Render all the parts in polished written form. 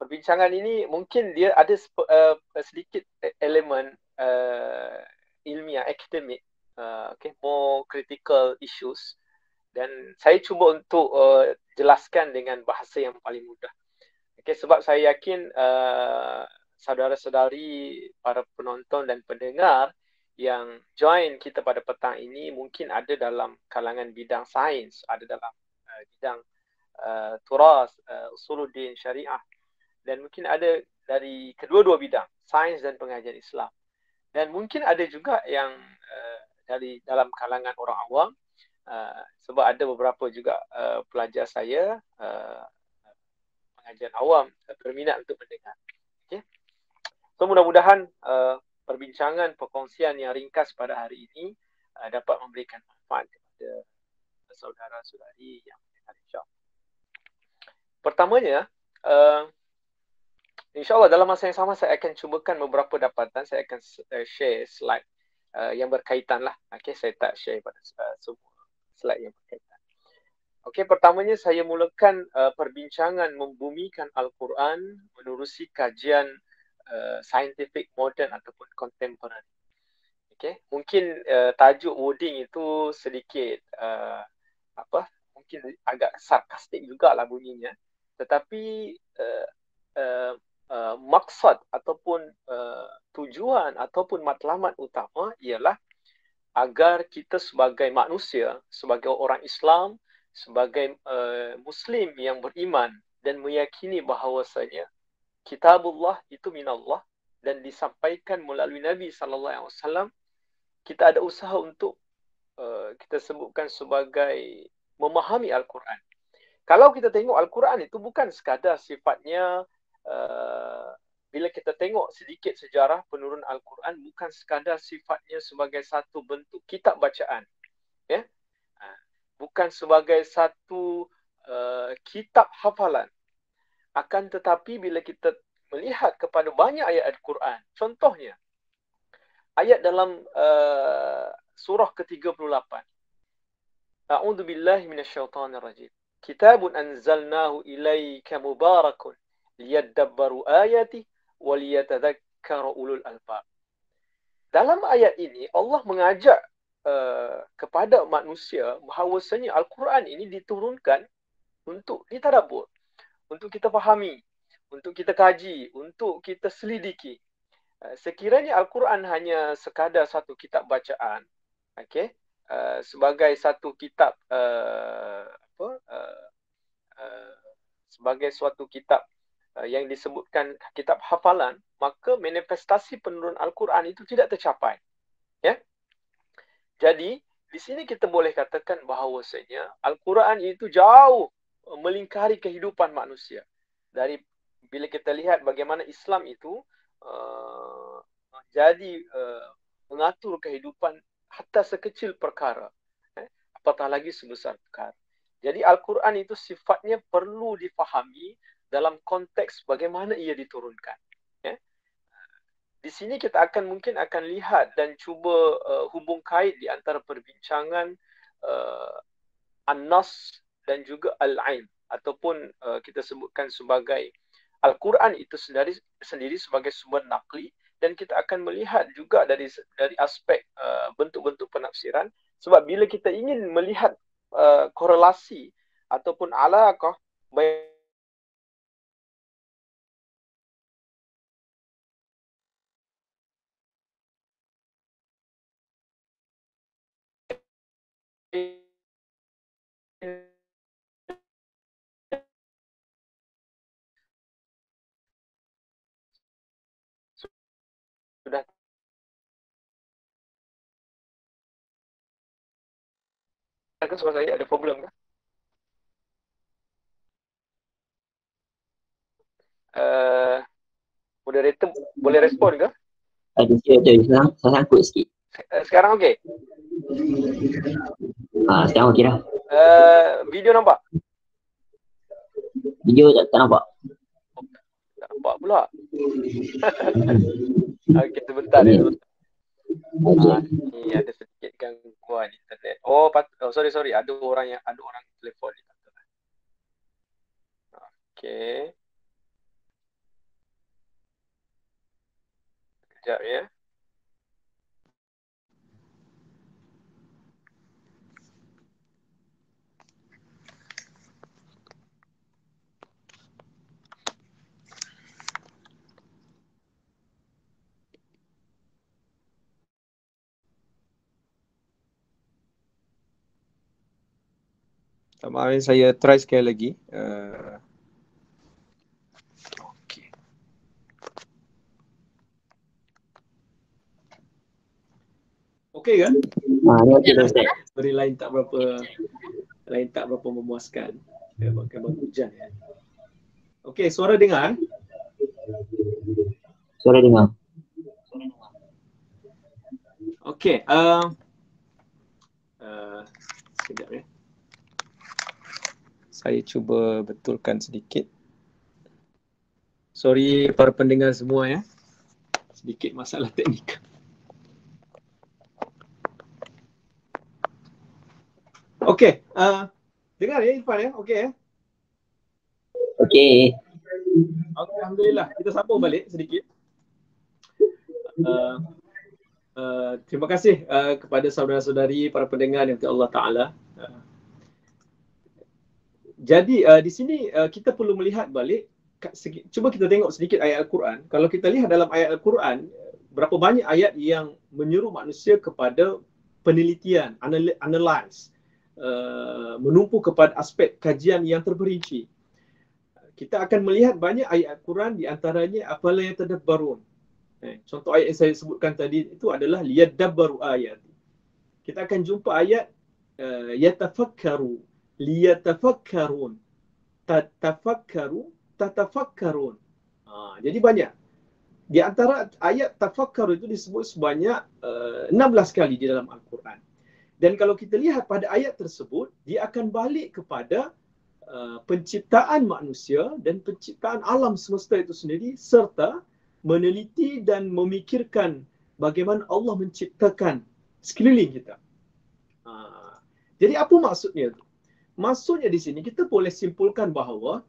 perbincangan ini mungkin dia ada sedikit elemen ilmiah, akademik, more critical issues, dan saya cuba untuk jelaskan dengan bahasa yang paling mudah. Sebab saya yakin saudara-saudari, para penonton dan pendengar yang join kita pada petang ini mungkin ada dalam kalangan bidang sains, ada dalam bidang turas, usuluddin, syariah, dan mungkin ada dari kedua-dua bidang, sains dan pengajian Islam. Dan mungkin ada juga yang dari dalam kalangan orang awam, sebab ada beberapa juga pelajar saya pengajian awam berminat untuk mendengar. Okay. So mudah-mudahan perbincangan, perkongsian yang ringkas pada hari ini dapat memberikan manfaat kepada saudara-saudari yang mendengar, insyaAllah. Pertamanya, InsyaAllah dalam masa yang sama saya akan cubakan beberapa dapatan. Saya akan share slide yang berkaitan lah. Saya tak share pada semua slide yang berkaitan. Pertamanya saya mulakan perbincangan membumikan Al-Quran menerusi kajian scientific modern ataupun contemporary. Mungkin tajuk wording itu sedikit mungkin agak sarkastik jugalah bunyinya. Tetapi maksud ataupun tujuan ataupun matlamat utama ialah agar kita sebagai manusia, sebagai orang Islam, sebagai Muslim yang beriman dan meyakini bahawasanya kitabullah itu minallah dan disampaikan melalui Nabi SAW, kita ada usaha untuk kita sebutkan sebagai memahami Al-Quran. Kalau kita tengok Al-Quran itu bukan sekadar sifatnya, bila kita tengok sedikit sejarah penurun Al-Quran, bukan sekadar sifatnya sebagai satu bentuk kitab bacaan. Bukan sebagai satu kitab hafalan. Akan tetapi bila kita melihat kepada banyak ayat Al-Quran, contohnya ayat dalam surah ke-38. A'udzu billahi minasyaitonir rajim. Kitabun anzalnahu ilaika mubarakun liyadabbaru ayati wa liyatadzakkara ulul albab. Dalam ayat ini Allah mengajak kepada manusia bahawasanya Al-Quran ini diturunkan untuk ditadabbur, untuk kita fahami, untuk kita kaji, untuk kita selidiki. Sekiranya Al-Quran hanya sekadar satu kitab bacaan, sebagai satu kitab sebagai suatu kitab yang disebutkan kitab hafalan, maka manifestasi penurunan Al-Quran itu tidak tercapai. Jadi di sini kita boleh katakan bahawasanya Al-Quran itu jauh melingkari kehidupan manusia. Dari bila kita lihat bagaimana Islam itu mengatur kehidupan hatta sekecil perkara, apatah lagi sebesar perkara. Jadi Al-Quran itu sifatnya perlu difahami dalam konteks bagaimana ia diturunkan. Di sini kita mungkin akan lihat dan cuba hubung kait di antara perbincangan An-Nas dan juga Al-Ain, ataupun kita sebutkan sebagai Al-Quran itu sendiri sebagai sumber naqli, dan kita akan melihat juga dari aspek bentuk-bentuk penafsiran. Sebab bila kita ingin melihat korelasi ataupun alaqah baik sudah suara saya ada problem kan? Moderator boleh respon ke? Sekarang sangkut sikit. Sekarang okey? Sekarang okey dah. Video nampak? Video tak nampak. Tak nampak pula. Okey, sebentar ya. Ni ada sedikit gangguan internet. Sorry. Ada orang telefon ni. Okey. Sekejap ya. Maaf, saya try sekali lagi. Okey. Okey kan? Ni okey dah Ustaz. Story lain tak berapa memuaskan. Kita pakai batu hujan ya. Okey, suara dengar? Suara dengar. Okey, sekejap ya. Saya cuba betulkan sedikit. Sorry para pendengar semua ya. Sedikit masalah teknikal. Okey, dengar ya Irfan ya? Okey ya? Okey. Okay, Alhamdulillah. Kita sambung balik sedikit. Terima kasih kepada saudara-saudari, para pendengar yang Allah Ta'ala. Jadi di sini kita perlu melihat balik, cuba kita tengok sedikit ayat Al-Quran. Kalau kita lihat dalam ayat Al-Quran, berapa banyak ayat yang menyuruh manusia kepada penelitian, analyze, menumpu kepada aspek kajian yang terperinci. Kita akan melihat banyak ayat Al-Quran, di antaranya afala yatadabbarun. Contoh ayat yang saya sebutkan tadi itu adalah liyadabbaru ayat. Kita akan jumpa ayat yatafakkaru, liyatafakkarun, tatafakkaru, tatafakkarun. Jadi banyak. Di antara ayat tafakkaru itu disebut sebanyak 16 kali di dalam Al-Quran. Dan kalau kita lihat pada ayat tersebut, dia akan balik kepada penciptaan manusia dan penciptaan alam semesta itu sendiri, serta meneliti dan memikirkan bagaimana Allah menciptakan sekeliling kita. Jadi apa maksudnya itu? Maksudnya di sini kita boleh simpulkan bahawa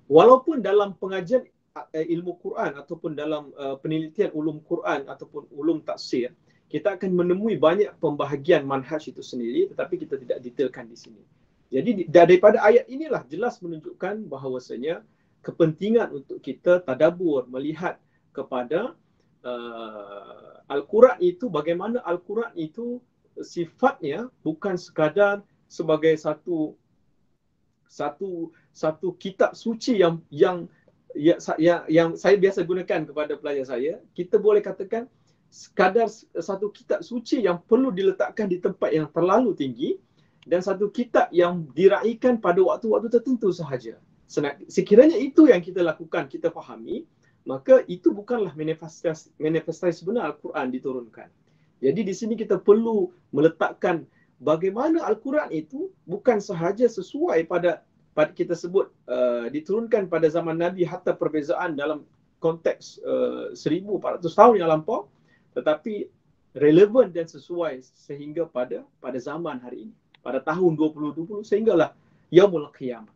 walaupun dalam pengajian ilmu Quran ataupun dalam penelitian ulum Quran ataupun ulum tafsir, kita akan menemui banyak pembahagian manhaj itu sendiri, tetapi kita tidak detailkan di sini. Jadi daripada ayat inilah jelas menunjukkan bahawasanya kepentingan untuk kita tadabbur, melihat kepada Al-Quran itu, bagaimana Al-Quran itu sifatnya bukan sekadar sebagai satu kitab suci yang saya biasa gunakan kepada pelajar saya. Kita boleh katakan sekadar satu kitab suci yang perlu diletakkan di tempat yang terlalu tinggi, dan satu kitab yang diraihkan pada waktu-waktu tertentu sahaja. Sekiranya itu yang kita lakukan, kita fahami, maka itu bukanlah manifestasi sebenar Al-Quran diturunkan. Jadi di sini kita perlu meletakkan bagaimana Al-Quran itu bukan sahaja sesuai pada kita sebut diturunkan pada zaman Nabi, hatta perbezaan dalam konteks 1400 tahun yang lampau, tetapi relevan dan sesuai sehingga pada zaman hari ini, pada tahun 2020 sehinggalah yaumul qiyamah.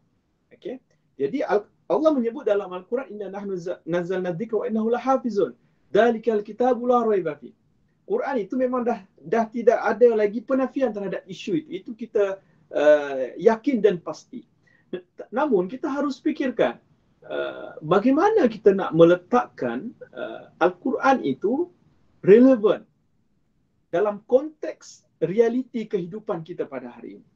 Okey. Jadi Allah menyebut dalam Al-Quran, inna nahnu nazzalna dzikra wa innahu lahafizun. Dzalikal kitabu la raiba fi. Quran itu memang dah tidak ada lagi penafian terhadap isu itu. Itu kita yakin dan pasti. Namun kita harus fikirkan bagaimana kita nak meletakkan Al-Quran itu relevan dalam konteks realiti kehidupan kita pada hari ini.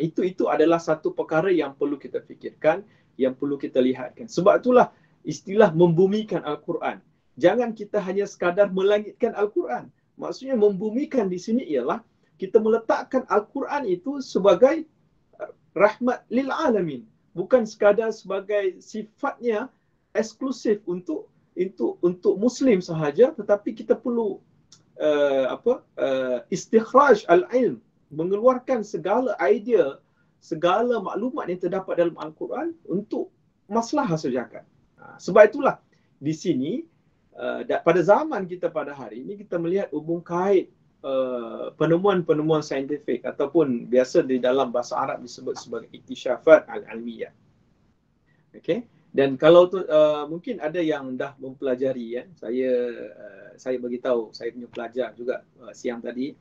Itu adalah satu perkara yang perlu kita fikirkan, yang perlu kita lihatkan. Sebab itulah istilah membumikan Al-Quran. Jangan kita hanya sekadar melangitkan Al-Quran. Maksudnya membumikan di sini ialah kita meletakkan Al-Quran itu sebagai rahmat lil alamin, bukan sekadar sebagai sifatnya eksklusif untuk Muslim sahaja, tetapi kita perlu istikhraj al-ilm, mengeluarkan segala idea, segala maklumat yang terdapat dalam Al-Quran untuk maslahah sejagat. Sebab itulah di sini pada zaman kita pada hari ini kita melihat hubung kait penemuan-penemuan saintifik ataupun biasa di dalam bahasa Arab disebut sebagai iktisyafat al-ilmiyah. Okey. Dan kalau tu mungkin ada yang dah mempelajari, ya. Saya bagi tahu, saya punya pelajar juga siang tadi.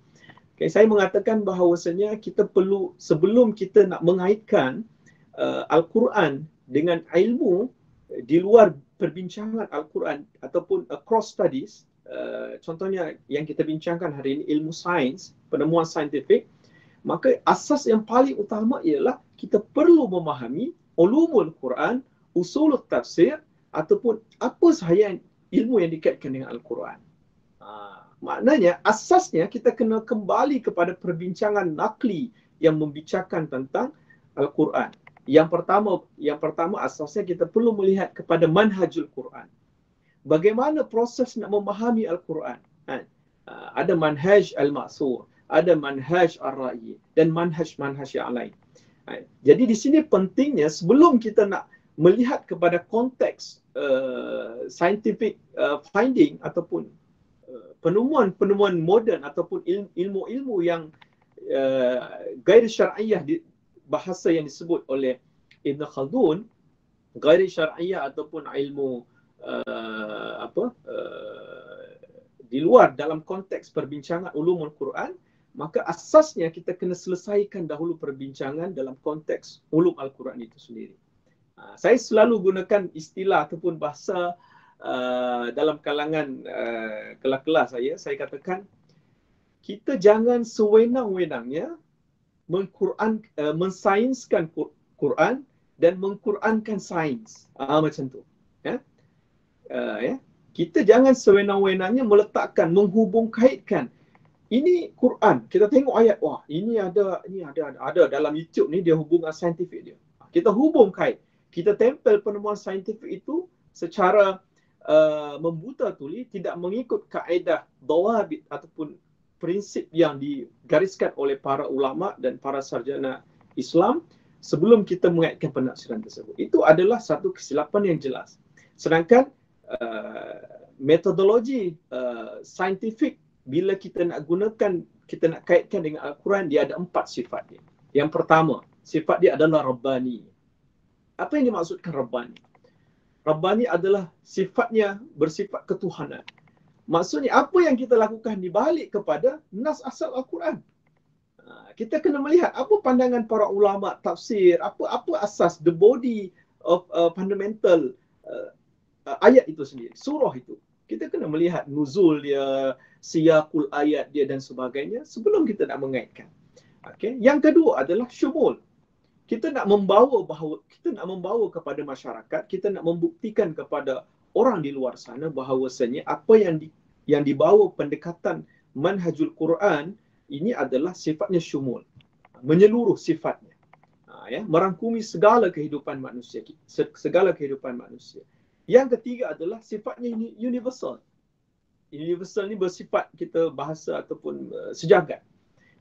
Okay, saya mengatakan bahawasanya kita perlu, sebelum kita nak mengaitkan Al-Quran dengan ilmu di luar perbincangan Al-Quran ataupun cross studies, contohnya yang kita bincangkan hari ini ilmu sains, penemuan saintifik, maka asas yang paling utama ialah kita perlu memahami ulumul Quran, usul tafsir ataupun apa sahaja ilmu yang dikaitkan dengan Al-Quran. Maknanya asasnya kita kena kembali kepada perbincangan nakli yang membicarakan tentang Al-Quran. Yang pertama asasnya kita perlu melihat kepada manhajul Quran. Bagaimana proses nak memahami Al-Quran? Ada manhaj al-ma'sur, ada manhaj ar-ra'i dan manhaj-manhaj yang lain. Jadi di sini pentingnya sebelum kita nak melihat kepada konteks scientific finding ataupun penemuan-penemuan moden ataupun ilmu-ilmu yang gair syar'iyah, bahasa yang disebut oleh Ibn Khaldun, gair syar'iyah ataupun ilmu di luar dalam konteks perbincangan ulumul Quran, maka asasnya kita kena selesaikan dahulu perbincangan dalam konteks ulum Al-Quran itu sendiri. Saya selalu gunakan istilah ataupun bahasa dalam kalangan kelas-kelas saya katakan, kita jangan sewenang-wenangnya mensainskan Quran dan mengqurankan sains. Macam tu. Kita jangan sewenang-wenangnya meletakkan, menghubung kaitkan. Ini Quran, kita tengok ayat, wah ini ada dalam YouTube ni, dia hubungan saintifik dia. Kita hubung kait. Kita tempel penemuan saintifik itu secara membuta tuli, tidak mengikut kaedah dawabit ataupun prinsip yang digariskan oleh para ulama dan para sarjana Islam sebelum kita mengaitkan penafsiran tersebut. Itu adalah satu kesilapan yang jelas. Sedangkan metodologi saintifik, bila kita nak gunakan, kita nak kaitkan dengan Al-Quran, dia ada 4 sifat dia. Yang pertama, sifat dia adalah Rabbani. Apa yang dimaksudkan Rabbani? Rabbani adalah sifatnya bersifat ketuhanan. Maksudnya apa yang kita lakukan di balik kepada nas asal Al-Quran. Kita kena melihat apa pandangan para ulama tafsir, apa asas, the body of fundamental ayat itu sendiri, surah itu. Kita kena melihat nuzul dia, siyaqul ayat dia dan sebagainya sebelum kita nak mengaitkan. Okay. Yang kedua adalah syumul. Kita nak membawa kepada masyarakat, kita nak membuktikan kepada orang di luar sana bahawasanya apa yang dibawa pendekatan manhajul Quran ini adalah sifatnya syumul, menyeluruh sifatnya. Merangkumi segala kehidupan manusia, Yang ketiga adalah sifatnya universal. Universal ni bersifat kita bahasa ataupun sejagat.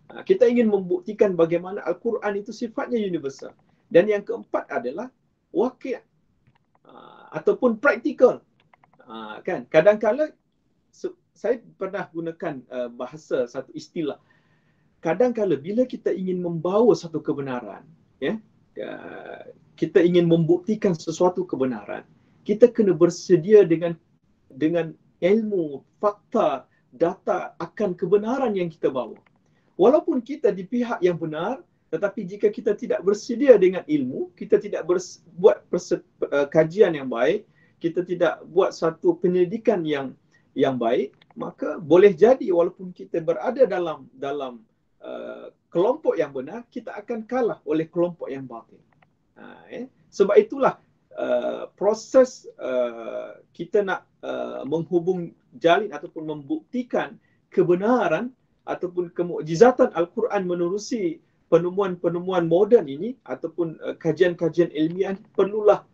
Kita ingin membuktikan bagaimana Al-Quran itu sifatnya universal. Dan yang keempat adalah waqi' ataupun praktikal. Kan? Kadang-kala saya pernah gunakan bahasa, satu istilah. Kadang-kala bila kita ingin membawa satu kebenaran, kita ingin membuktikan sesuatu kebenaran, kita kena bersedia dengan ilmu, fakta, data akan kebenaran yang kita bawa. Walaupun kita di pihak yang benar, tetapi jika kita tidak bersedia dengan ilmu, kita tidak buat kajian yang baik, kita tidak buat satu penyelidikan yang baik, maka boleh jadi walaupun kita berada dalam kelompok yang benar, kita akan kalah oleh kelompok yang batil. Sebab itulah proses kita nak menghubung jalin ataupun membuktikan kebenaran ataupun kemukjizatan Al-Quran menerusi penemuan-penemuan moden ini ataupun kajian-kajian ilmiah perlulah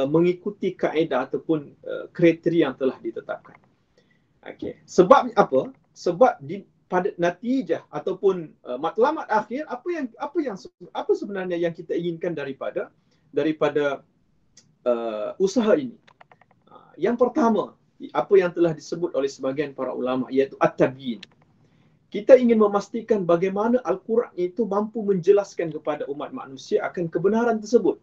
mengikuti kaedah ataupun kriteria yang telah ditetapkan. Okey. Sebab apa? Sebab pada natijah ataupun matlamat akhir, apa sebenarnya yang kita inginkan daripada usaha ini? Yang pertama, apa yang telah disebut oleh sebahagian para ulama, iaitu at-tabyin. Kita ingin memastikan bagaimana Al-Quran itu mampu menjelaskan kepada umat manusia akan kebenaran tersebut.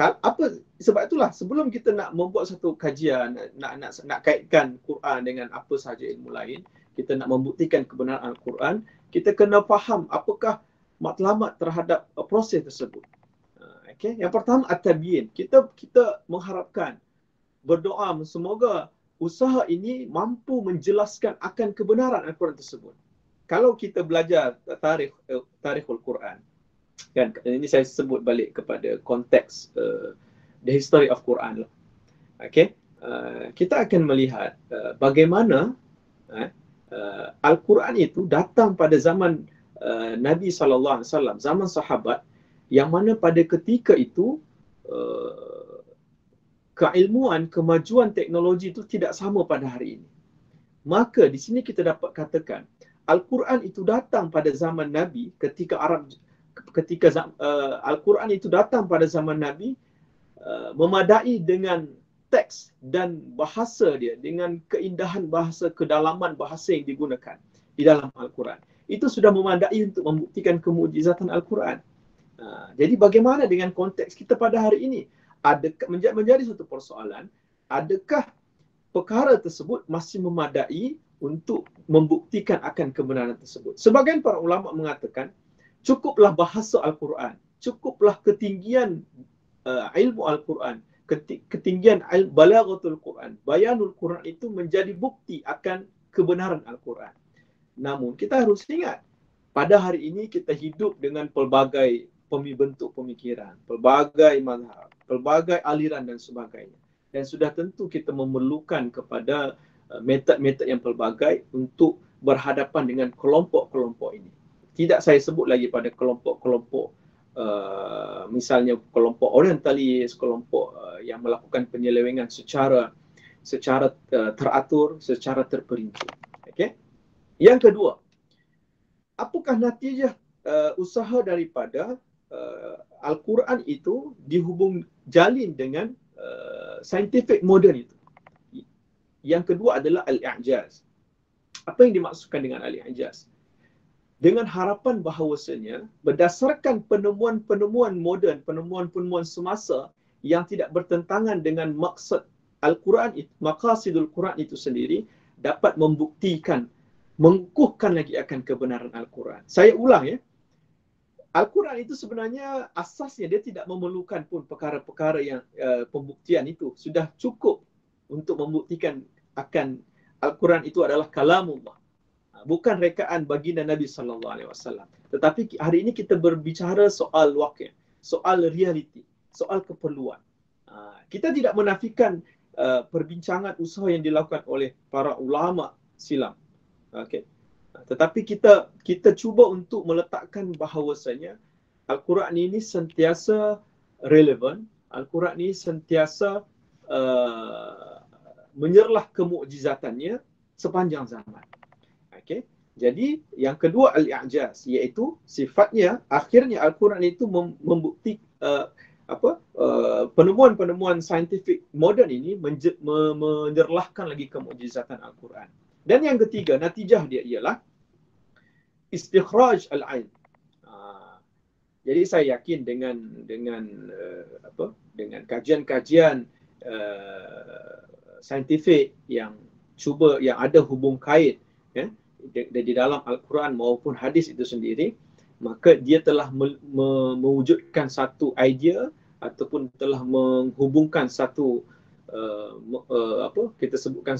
apa sebab itulah sebelum kita nak membuat satu kajian, nak kaitkan Quran dengan apa sahaja ilmu lain, kita nak membuktikan kebenaran Al-Quran, kita kena faham apakah matlamat terhadap proses tersebut. Okay. Yang pertama at-tabyin. Kita mengharapkan, berdoa semoga usaha ini mampu menjelaskan akan kebenaran Al-Quran tersebut. Kalau kita belajar tarikhul Quran, kan ini saya sebut balik kepada konteks the history of Quran lah. Okay. Kita akan melihat bagaimana Al-Quran itu datang pada zaman Nabi SAW, zaman sahabat, yang mana pada ketika itu keilmuan, kemajuan teknologi itu tidak sama pada hari ini. Maka di sini kita dapat katakan Al-Quran itu datang pada zaman Nabi ketika Al-Quran itu datang pada zaman Nabi memadai dengan teks dan bahasa dia, dengan keindahan bahasa, kedalaman bahasa yang digunakan di dalam Al-Quran. Itu sudah memadai untuk membuktikan kemujizatan Al-Quran. Jadi bagaimana dengan konteks kita pada hari ini? Adakah menjadi satu persoalan, adakah perkara tersebut masih memadai untuk membuktikan akan kebenaran tersebut? Sebagian para ulama mengatakan cukuplah bahasa Al-Quran, cukuplah ketinggian ilmu Al-Quran, ketinggian balaghatul Quran, bayanul Quran itu menjadi bukti akan kebenaran Al-Quran. Namun kita harus ingat, pada hari ini kita hidup dengan pelbagai bentuk pemikiran, pelbagai mazhab, pelbagai aliran dan sebagainya. Dan sudah tentu kita memerlukan kepada metod-metod yang pelbagai untuk berhadapan dengan kelompok-kelompok ini. Tidak saya sebut lagi pada kelompok-kelompok misalnya kelompok orientalis, kelompok yang melakukan penyelewengan secara teratur, secara terperinci. Okay? Yang kedua, apakah natijah usaha daripada Al-Quran itu dihubung jalin dengan scientific modern itu? Yang kedua adalah al-i'jaz. Apa yang dimaksudkan dengan al-i'jaz? Dengan harapan bahawasanya berdasarkan penemuan-penemuan moden, penemuan-penemuan semasa yang tidak bertentangan dengan maksud Al-Quran itu, maqasidul Quran itu sendiri, dapat membuktikan, mengukuhkan lagi akan kebenaran Al-Quran. Saya ulang ya, Al-Quran itu sebenarnya asasnya dia tidak memerlukan pun perkara-perkara yang pembuktian itu. Sudah cukup untuk membuktikan akan Al-Quran itu adalah kalamullah. Bukan rekaan baginda Nabi SAW. Tetapi hari ini kita berbicara soal waqi', soal realiti, soal keperluan. Kita tidak menafikan perbincangan usaha yang dilakukan oleh para ulama silam. Okay. Tetapi kita cuba untuk meletakkan bahawasanya Al-Quran ini sentiasa relevan, Al-Quran ini sentiasa menyerlah kemukjizatannya sepanjang zaman. Okay. Jadi yang kedua al-i'jaz, iaitu sifatnya akhirnya Al-Quran itu membukti penemuan-penemuan saintifik moden ini menyerlahkan lagi kemukjizatan Al-Quran. Dan yang ketiga, natijah dia ialah istikhraj al-'ilm. Jadi saya yakin dengan kajian-kajian saintifik yang ada hubung kait ya, di dalam Al-Quran maupun hadis itu sendiri, maka dia telah mewujudkan satu idea ataupun telah menghubungkan satu kita sebutkan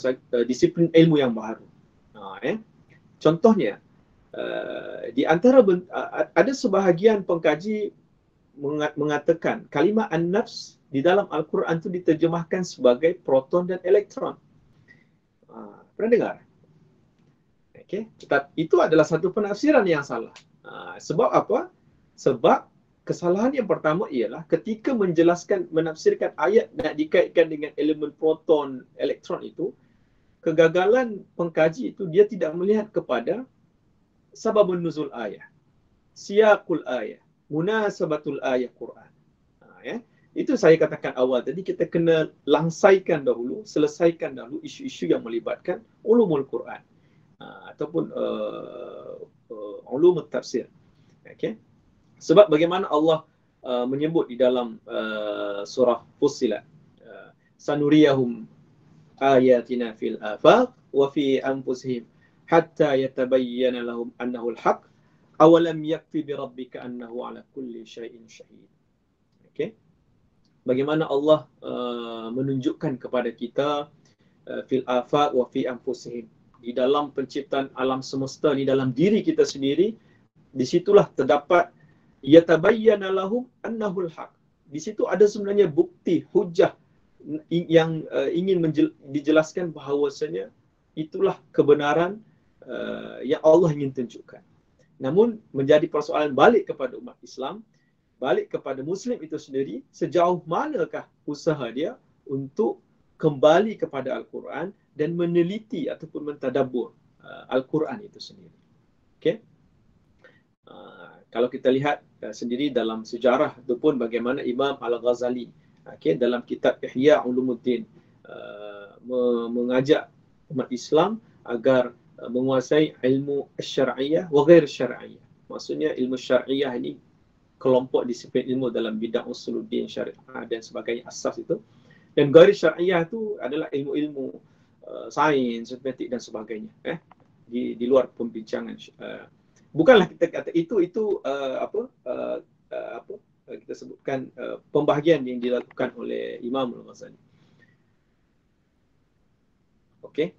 disiplin ilmu yang baru. Contohnya, di antara ada sebahagian pengkaji mengatakan kalimah an-nafs di dalam Al-Quran itu diterjemahkan sebagai proton dan elektron. Pernah dengar? Okay. Itu adalah satu penafsiran yang salah. Sebab apa? Sebab kesalahan yang pertama ialah ketika menafsirkan ayat nak dikaitkan dengan elemen proton, elektron itu, kegagalan pengkaji itu dia tidak melihat kepada sababun nuzul ayah, siyaqul ayah, munasabatul ayah Quran. Ya. Itu saya katakan awal tadi, kita kena langsaikan dahulu, selesaikan dahulu isu-isu yang melibatkan ulumul Quran ataupun ulumul tafsir. Okay. Sebab bagaimana Allah menyebut di dalam surah Fussilat, sanuriyahum ayatina fil afaq wa fi anfusihim hatta yatabayyana lahum annahu al-haq awalam yakfi bi rabbika annahu ala kulli syai'in syahid. Okey. Bagaimana Allah menunjukkan kepada kita fil afaq wa fi anfusihim, di dalam penciptaan alam semesta ni, dalam diri kita sendiri, di situlah terdapat yatabayyana lahum annahu al-haq. Di situ ada sebenarnya bukti, hujah yang ingin dijelaskan bahawasanya itulah kebenaran yang Allah ingin tunjukkan. Namun menjadi persoalan balik kepada umat Islam, balik kepada Muslim itu sendiri, sejauh manakah usaha dia untuk kembali kepada Al-Quran dan meneliti ataupun mentadabbur Al-Quran itu sendiri. Okay? Kalau kita lihat sendiri dalam sejarah itu pun bagaimana Imam Al-Ghazali, dalam kitab Ihya Ulumuddin, mengajak umat Islam agar menguasai ilmu syar'iyah wa ghair syar'iyah. Maksudnya ilmu syar'iyah ini kelompok disiplin ilmu dalam bidang usuluddin, syariah dan sebagainya, asas itu. Dan ghair syar'iyah itu adalah ilmu-ilmu sains, matematik dan sebagainya. Di luar pembincangan. Bukanlah kita kata itu kita sebutkan pembahagian yang dilakukan oleh Imam Al-Ghazali. Okey.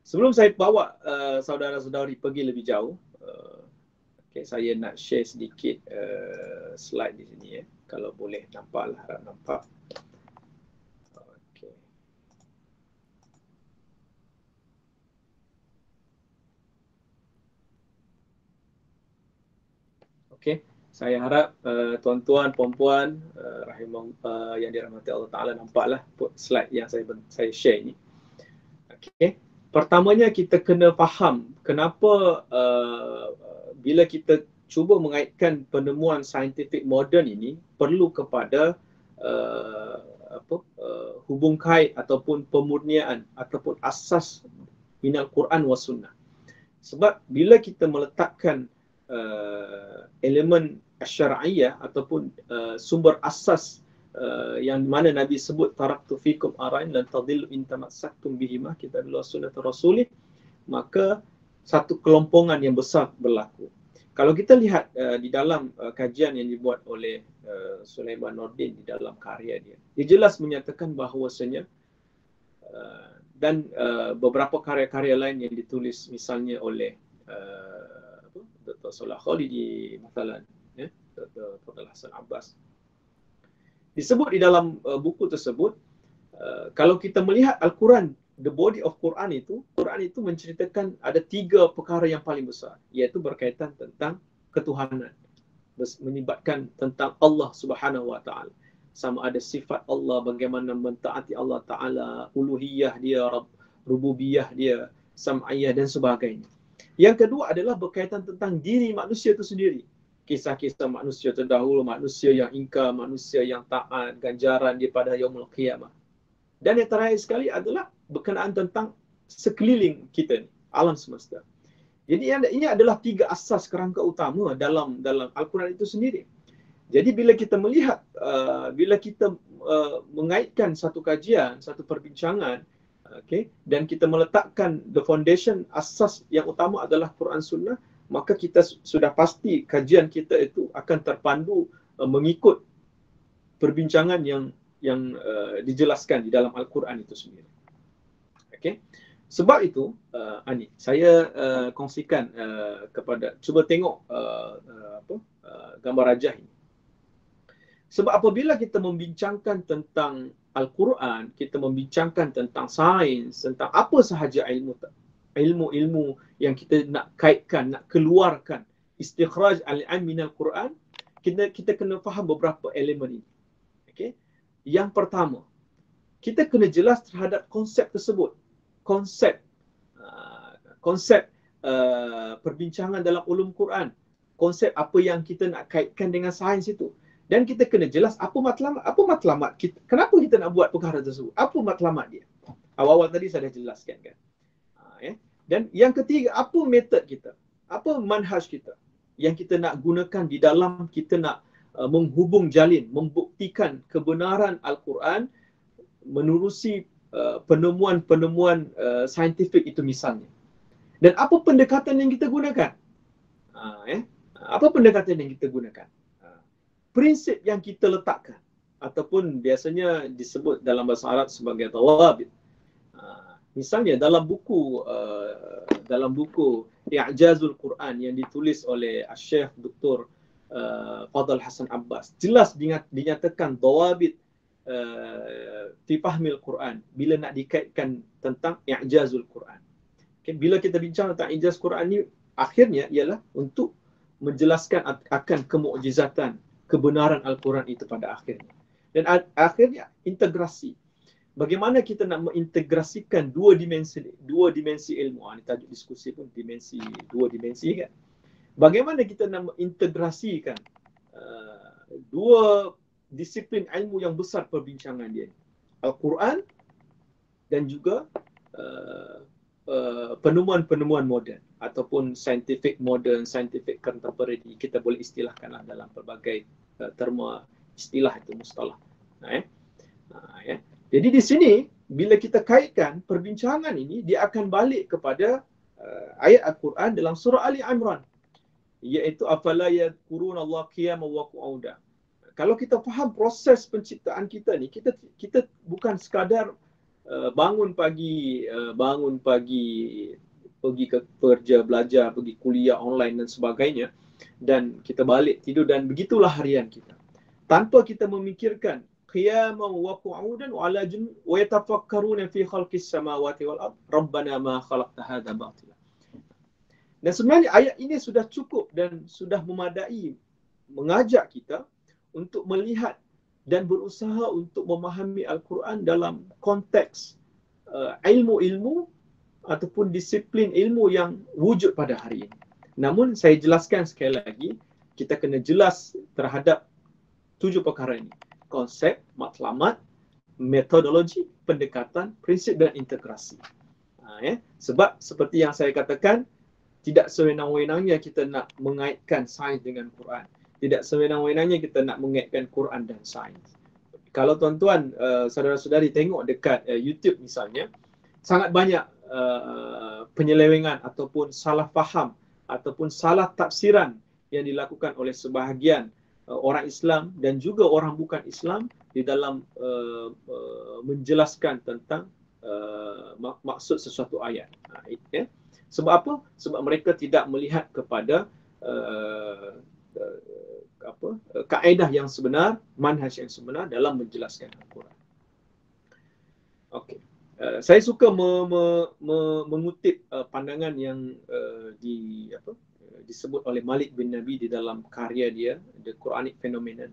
Sebelum saya bawa saudara-saudari pergi lebih jauh, saya nak share sedikit slide di sini ya. Kalau boleh nampaklah, harap nampak. Okey. Okey. Saya harap tuan-tuan, puan-puan yang dirahmati Allah Ta'ala nampaklah slide yang saya share ini. Okey. Pertamanya kita kena faham kenapa bila kita cuba mengaitkan penemuan saintifik moden ini perlu kepada hubung kait ataupun pemurniaan ataupun asas minal Quran wa sunnah. Sebab bila kita meletakkan elemen syar'iyah ataupun sumber asas yang mana Nabi sebut taraktu fikum arain lan tadillu in tamassaktum bihima kitabillah sunnatur rasulih, maka satu kelompongan yang besar berlaku. Kalau kita lihat di dalam kajian yang dibuat oleh Sulaiman Nordin di dalam karya dia, dia jelas menyatakan bahawasanya dan beberapa karya-karya lain yang ditulis misalnya oleh Dr. Salah Khalidi, misalnya Dr. Fadl Hasan Abbas, disebut di dalam buku tersebut, kalau kita melihat Al-Quran, the body of Quran itu menceritakan ada 3 perkara yang paling besar, iaitu berkaitan tentang ketuhanan, melibatkan tentang Allah Subhanahu Wa Taala, sama ada sifat Allah, bagaimana mentaati Allah Taala, uluhiyah dia, rububiyah dia, sam'iyah dan sebagainya. Yang kedua adalah berkaitan tentang diri manusia itu sendiri. Kisah-kisah manusia terdahulu, manusia yang ingkar, manusia yang taat, ganjaran dia pada yaumul qiyamah. Dan yang terakhir sekali adalah berkenaan tentang sekeliling kita ni, alam semesta. Jadi ini adalah 3 asas kerangka utama dalam Al-Quran itu sendiri. Jadi bila kita melihat, bila kita mengaitkan satu kajian, satu perbincangan, dan kita meletakkan the foundation, asas yang utama adalah Quran Sunnah, maka kita sudah pasti kajian kita itu akan terpandu mengikut perbincangan yang dijelaskan di dalam Al-Quran itu sendiri. Okey. Sebab itu, Ani, saya kongsikan cuba tengok gambar rajah ini. Sebab apabila kita membincangkan tentang Al-Quran, kita membincangkan tentang sains, tentang apa sahaja ilmu yang kita nak kaitkan, nak keluarkan istikhraj al-ilm min al-Quran, kita kena faham beberapa elemen ini. Okey. Yang pertama, kita kena jelas terhadap konsep tersebut. Konsep perbincangan dalam ulum Quran, konsep apa yang kita nak kaitkan dengan sains itu. Dan kita kena jelas apa matlamat kita, kenapa kita nak buat perkara tersebut, apa matlamat dia. Awal-awal tadi saya dah jelaskan kan. Dan yang ketiga, apa metod kita, apa manhaj kita. yang kita nak gunakan di dalam kita nak menghubung jalin, membuktikan kebenaran Al-Quran menerusi penemuan-penemuan saintifik itu misalnya. Dan apa pendekatan yang kita gunakan? Apa pendekatan yang kita gunakan? Prinsip yang kita letakkan ataupun biasanya disebut dalam bahasa Arab sebagai tawabit. Misalnya dalam buku I'jazul Quran yang ditulis oleh Syekh Dr. Fadl Hasan Abbas, jelas dinyatakan tawabit fi fahmil Quran bila nak dikaitkan tentang I'jazul Quran. Okay, bila kita bincang tentang I'jaz Quran ni, akhirnya ialah untuk menjelaskan akan kemukjizatan kebenaran Al-Quran itu pada akhirnya. Dan akhirnya integrasi. Bagaimana kita nak mengintegrasikan dua dimensi ilmu. Ini tajuk diskusi pun dua dimensi kan. Bagaimana kita nak mengintegrasikan dua disiplin ilmu yang besar perbincangan dia. Al-Quran dan juga penemuan-penemuan moden ataupun scientific modern, scientific contemporary, kita boleh istilahkanlah dalam pelbagai terma istilah itu mustalah. Jadi di sini bila kita kaitkan perbincangan ini, dia akan balik kepada ayat Al-Quran dalam surah Ali Imran, iaitu afala yadhkuruna Allah qiyaman wa qu'udan. Kalau kita faham proses penciptaan kita ni, kita bukan sekadar bangun pagi, pergi ke kerja, belajar, pergi kuliah online dan sebagainya, dan kita balik tidur dan begitulah harian kita. Tanpa kita memikirkan qiyaman wa qu'udan wa ala junub wa yatafakkaruna fi khalqis samawati wal ard rabbana ma khalaqta hadza batila. Dan sebenarnya ayat ini sudah cukup dan sudah memadai mengajak kita untuk melihat dan berusaha untuk memahami Al-Quran dalam konteks ilmu-ilmu ataupun disiplin ilmu yang wujud pada hari ini. Namun saya jelaskan sekali lagi, kita kena jelas terhadap 7 perkara ini. Konsep, matlamat, metodologi, pendekatan, prinsip dan integrasi. Sebab seperti yang saya katakan, tidak sewenang-wenangnya kita nak mengaitkan sains dengan Quran. Tidak sewenang-wenangnya kita nak mengaitkan Quran dan sains. Kalau tuan-tuan, saudara-saudari tengok dekat YouTube misalnya, sangat banyak penyelewengan ataupun salah faham ataupun salah tafsiran yang dilakukan oleh sebahagian orang Islam dan juga orang bukan Islam di dalam menjelaskan tentang maksud sesuatu ayat. Sebab apa? Sebab mereka tidak melihat kepada kaedah yang sebenar, manhaj yang sebenar dalam menjelaskan Al-Quran. Okey. Saya suka mengutip pandangan yang disebut oleh Malik bin Nabi di dalam karya dia, The Quranic Phenomenon.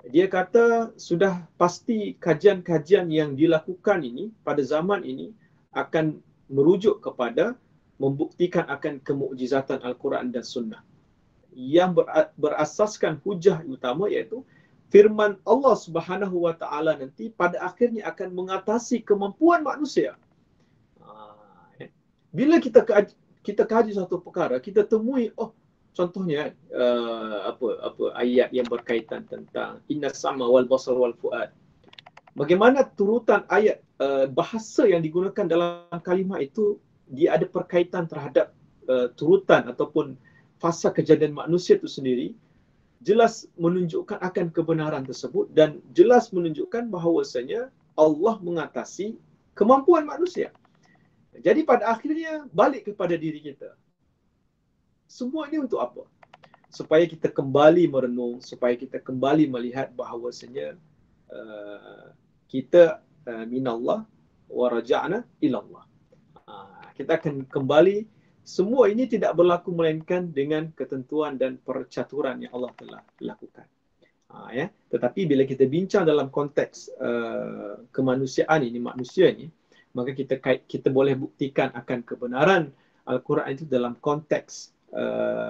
Dia kata sudah pasti kajian-kajian yang dilakukan ini pada zaman ini akan merujuk kepada membuktikan akan kemukjizatan Al-Quran dan Sunnah yang berasaskan hujah utama, iaitu firman Allah Subhanahu wa taala nanti pada akhirnya akan mengatasi kemampuan manusia. Bila kita kaji satu perkara, kita temui contohnya ayat yang berkaitan tentang innas sama wal basar wal fuad. Bagaimana turutan ayat, bahasa yang digunakan dalam kalimah itu, dia ada perkaitan terhadap turutan ataupun fasa kejadian manusia itu sendiri, jelas menunjukkan akan kebenaran tersebut dan jelas menunjukkan bahawasanya Allah mengatasi kemampuan manusia. Jadi pada akhirnya balik kepada diri kita. Semua ini untuk apa? Supaya kita kembali merenung, supaya kita kembali melihat bahawasanya kita minallah wa raja'na ilallah. Kita akan kembali. Semua ini tidak berlaku melainkan dengan ketentuan dan percaturan yang Allah telah lakukan. Tetapi bila kita bincang dalam konteks kemanusiaan ini, manusia ini, maka kita boleh buktikan akan kebenaran Al-Quran itu dalam konteks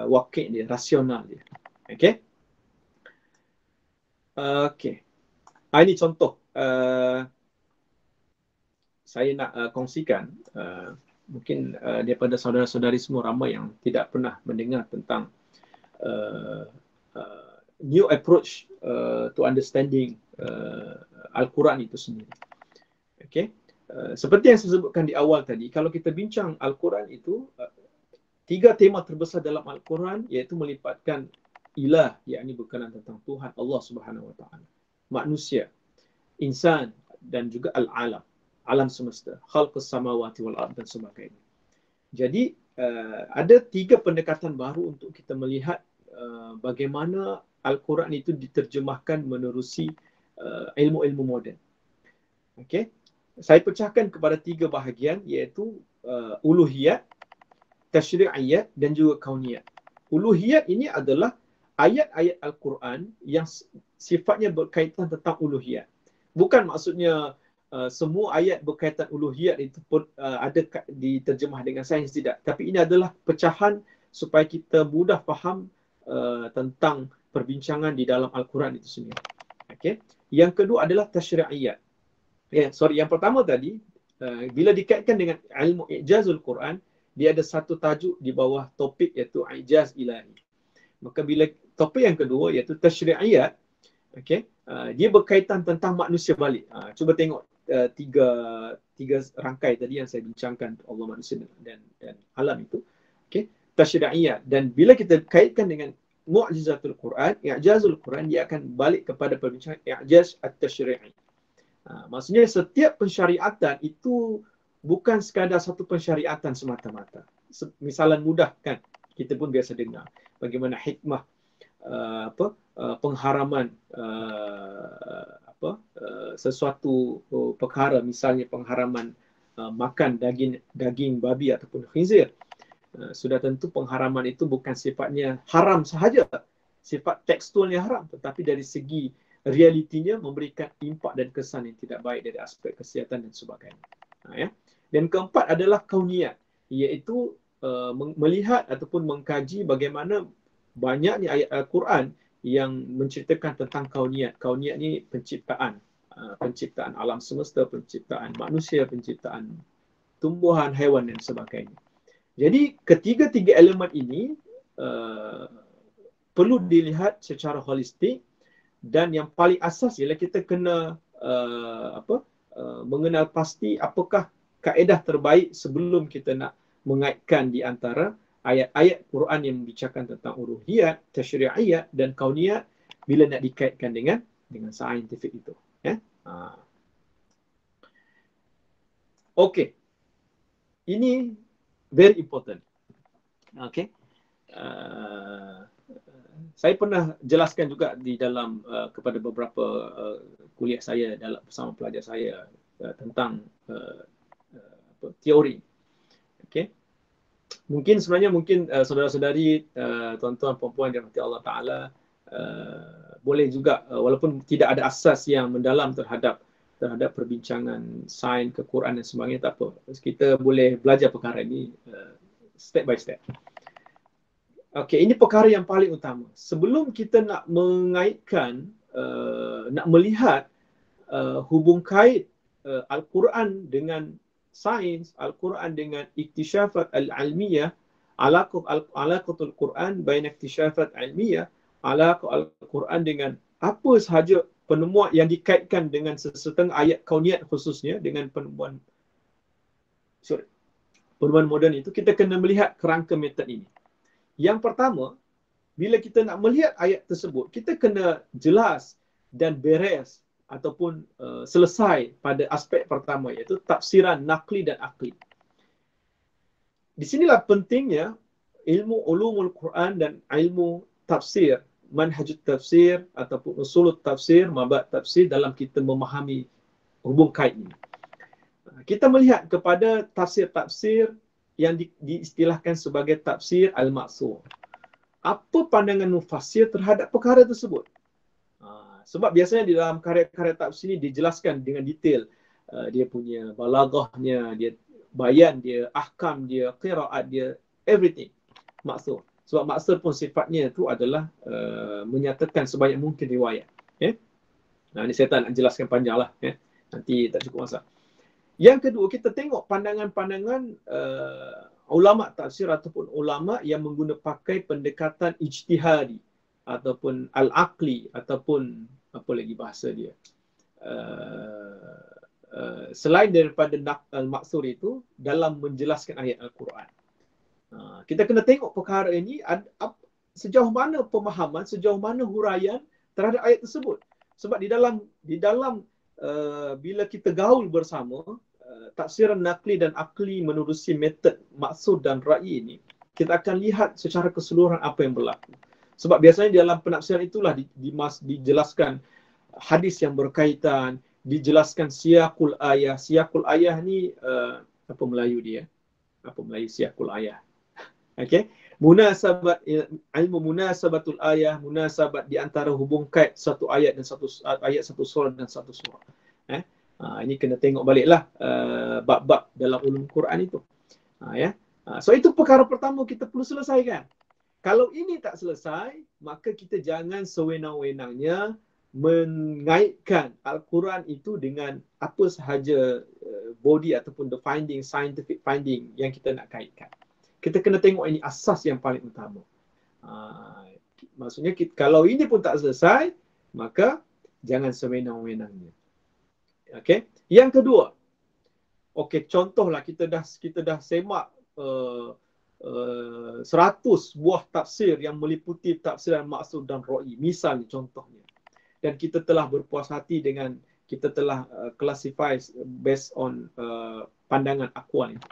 waqi' dia, rasional dia. Okey. Okey. Ini contoh saya nak kongsikan. Mungkin daripada saudara-saudari semua ramai yang tidak pernah mendengar tentang new approach to understanding Al-Quran itu sendiri. Okay. Seperti yang saya sebutkan di awal tadi, kalau kita bincang Al-Quran itu, 3 tema terbesar dalam Al-Quran iaitu melibatkan ilah, yakni berkenaan tentang Tuhan Allah Subhanahu Wa Taala, manusia, insan dan juga al-alam, alam semesta, khalqus samawati wal ard dan sebagainya. Jadi ada 3 pendekatan baru untuk kita melihat bagaimana Al-Quran itu diterjemahkan menerusi ilmu-ilmu moden. Okey. Saya pecahkan kepada 3 bahagian iaitu uluhiyat, tasyri'iyat dan juga kauniyat. Uluhiyat ini adalah ayat-ayat Al-Quran yang sifatnya berkaitan tentang uluhiyat. Bukan maksudnya semua ayat berkaitan uluhiyat itu pun ada diterjemah dengan sains, tidak. Tapi ini adalah pecahan supaya kita mudah faham tentang perbincangan di dalam Al-Quran itu sendiri. Okay. Yang kedua adalah tasyri'iyat. Yang pertama tadi, bila dikaitkan dengan ilmu i'jazul Quran, dia ada satu tajuk di bawah topik iaitu i'jaz ilahi. Maka bila topik yang kedua iaitu tasyri'iyat, okay, dia berkaitan tentang manusia balik. Cuba tengok tiga rangkai tadi yang saya bincangkan, Allah, manusia dan alam itu. Okay. Tasyri'iyat. Dan bila kita kaitkan dengan mu'jizatul Quran, i'jazul Quran, dia akan balik kepada perbincangan i'jaz at-tasyri'i. Maksudnya setiap pensyariatan itu bukan sekadar satu pensyariatan semata-mata. Misalan mudah kan, kita pun biasa dengar bagaimana hikmah pengharaman sesuatu perkara, misalnya pengharaman makan daging babi ataupun khinzir. Sudah tentu pengharaman itu bukan sifatnya haram sahaja, sifat tekstualnya haram, tetapi dari segi realitinya memberikan impak dan kesan yang tidak baik dari aspek kesihatan dan sebagainya. Ya. Dan keempat adalah kauniyat, iaitu melihat ataupun mengkaji bagaimana banyaknya ayat Al-Quran yang menceritakan tentang kauniyat. Kauniyat ni penciptaan alam semesta, penciptaan manusia, penciptaan tumbuhan, haiwan dan sebagainya. Jadi ketiga-tiga elemen ini perlu dilihat secara holistik. Dan yang paling asas ialah kita kena mengenal pasti apakah kaedah terbaik sebelum kita nak mengaitkan di antara ayat-ayat Quran yang membicarakan tentang uluhiyat, tasyri'iyat dan kauniyat bila nak dikaitkan dengan saintifik itu. Ya? Okey. Ini very important. Okey. Saya pernah jelaskan juga di dalam kepada beberapa kuliah saya bersama pelajar saya tentang teori. Okay. Mungkin saudara-saudari, tuan-tuan puan-puan yang dirahmati Allah Ta'ala, boleh juga walaupun tidak ada asas yang mendalam terhadap perbincangan sains, ke-Quran dan sebagainya, tak apa. Kita boleh belajar perkara ini step by step. Okey, ini perkara yang paling utama. Sebelum kita nak mengaitkan, nak melihat hubung kait Al-Quran dengan sains, Al-Quran dengan iktisyafat al-ilmiyah, alaqatul Quran baina iktisyafat ilmiyah, alaqah Al-Quran dengan apa sahaja penemuan yang dikaitkan dengan setengah ayat kauniyat khususnya dengan penemuan moden itu, kita kena melihat kerangka metod ini. Yang pertama, bila kita nak melihat ayat tersebut, kita kena jelas dan beres ataupun selesai pada aspek pertama, iaitu tafsiran nakli dan akli. Di sinilah pentingnya ilmu ulumul Quran dan ilmu tafsir, manhajut tafsir ataupun usulut tafsir, mabad tafsir dalam kita memahami hubung kait ini. Kita melihat kepada tafsir-tafsir yang diistilahkan sebagai tafsir al-ma'thur. Apa pandangan mufassir terhadap perkara tersebut? Sebab biasanya di dalam karya-karya tafsir ini dijelaskan dengan detail. Dia punya balaghahnya, dia bayan dia, ahkam dia, qiraat dia, everything. Ma'thur. Sebab ma'thur pun sifatnya itu adalah menyatakan sebanyak mungkin riwayat. Ini saya tak nak jelaskan panjang lah. Nanti tak cukup masa. Yang kedua, kita tengok pandangan-pandangan ulama tafsir ataupun ulama yang pakai pendekatan ijtihadi ataupun al-aqli ataupun apa lagi bahasa dia, selain daripada al-ma'thur itu dalam menjelaskan ayat Al-Quran. Kita kena tengok perkara ini sejauh mana pemahaman, sejauh mana huraian terhadap ayat tersebut. Sebab di dalam bila kita gaul bersama tafsiran nakli dan akli menerusi metod maksud dan ra'i ini, kita akan lihat secara keseluruhan apa yang berlaku. Sebab biasanya dalam penafsiran itulah dijelaskan hadis yang berkaitan, dijelaskan siyaqul ayah. Siyaqul ayah ni apa Melayu dia? Apa Melayu siyaqul ayah? Okey. Munasabat, ilmu munasabatul ayah, munasabat di antara hubung kait satu ayat dan satu surah dan satu surah. Ini kena tengok baliklah bab-bab dalam ulum Quran itu. So itu perkara pertama kita perlu selesaikan. Kalau ini tak selesai, maka kita jangan sewenang-wenangnya mengaitkan Al-Quran itu dengan apa sahaja body ataupun the finding, scientific finding yang kita nak kaitkan. Kita kena tengok ini asas yang paling utama. Maksudnya kalau ini pun tak selesai, maka jangan sewenang-wenangnya. Okey. Yang kedua, okey, contohlah kita dah semak 100 buah tafsir yang meliputi tafsiran maksud dan ra'i. Misalnya contohnya. Dan kita telah berpuas hati dengan kita telah classify based on pandangan akwal itu.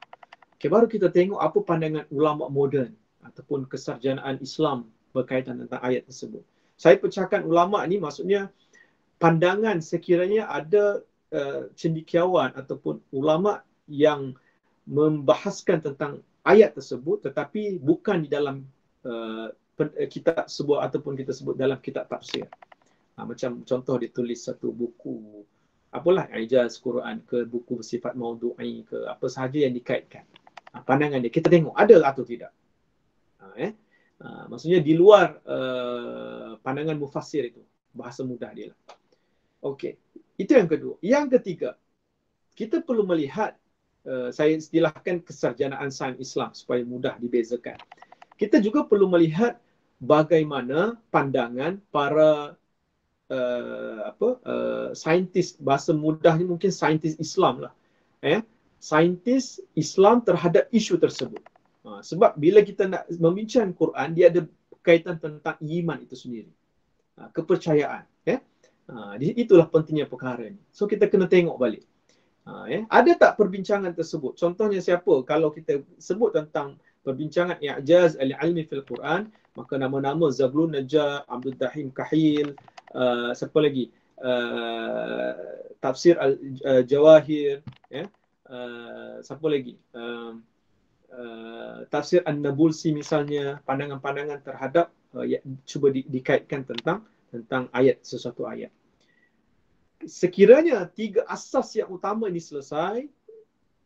Okay, baru kita tengok apa pandangan ulama moden ataupun kesarjanaan Islam berkaitan tentang ayat tersebut. Saya pecahkan ulama ni maksudnya pandangan sekiranya ada cendekiawan ataupun ulama yang membahaskan tentang ayat tersebut tetapi bukan di dalam kitab sebuah ataupun kita sebut dalam kitab tafsir. Macam contoh ditulis satu buku apalah ijaz Quran ke buku bersifat maudu'i ke apa sahaja yang dikaitkan. Pandangan dia kita tengok ada atau tidak. Maksudnya di luar pandangan mufassir itu, bahasa mudah dia lah. Okey, itu yang kedua. Yang ketiga, kita perlu melihat saya istilahkan kesarjanaan sains Islam supaya mudah dibezakan. Kita juga perlu melihat bagaimana pandangan para saintis, bahasa mudahnya mungkin saintis Islam lah. Saintis Islam terhadap isu tersebut. Sebab bila kita nak membincang Quran, dia ada kaitan tentang iman itu sendiri. Kepercayaan. Itulah pentingnya perkara ini. So kita kena tengok balik. Ada tak perbincangan tersebut? Contohnya siapa? Kalau kita sebut tentang perbincangan i'jaz al-ilmi fil Quran, maka nama-nama Zablun Najjar, Abdul Dahim Kahil, siapa lagi? Tafsir al-Jawahir, siapa lagi? Tafsir An-Nabulsi misalnya, pandangan-pandangan terhadap cuba dikaitkan tentang ayat, sesuatu ayat. Sekiranya tiga asas yang utama ini selesai,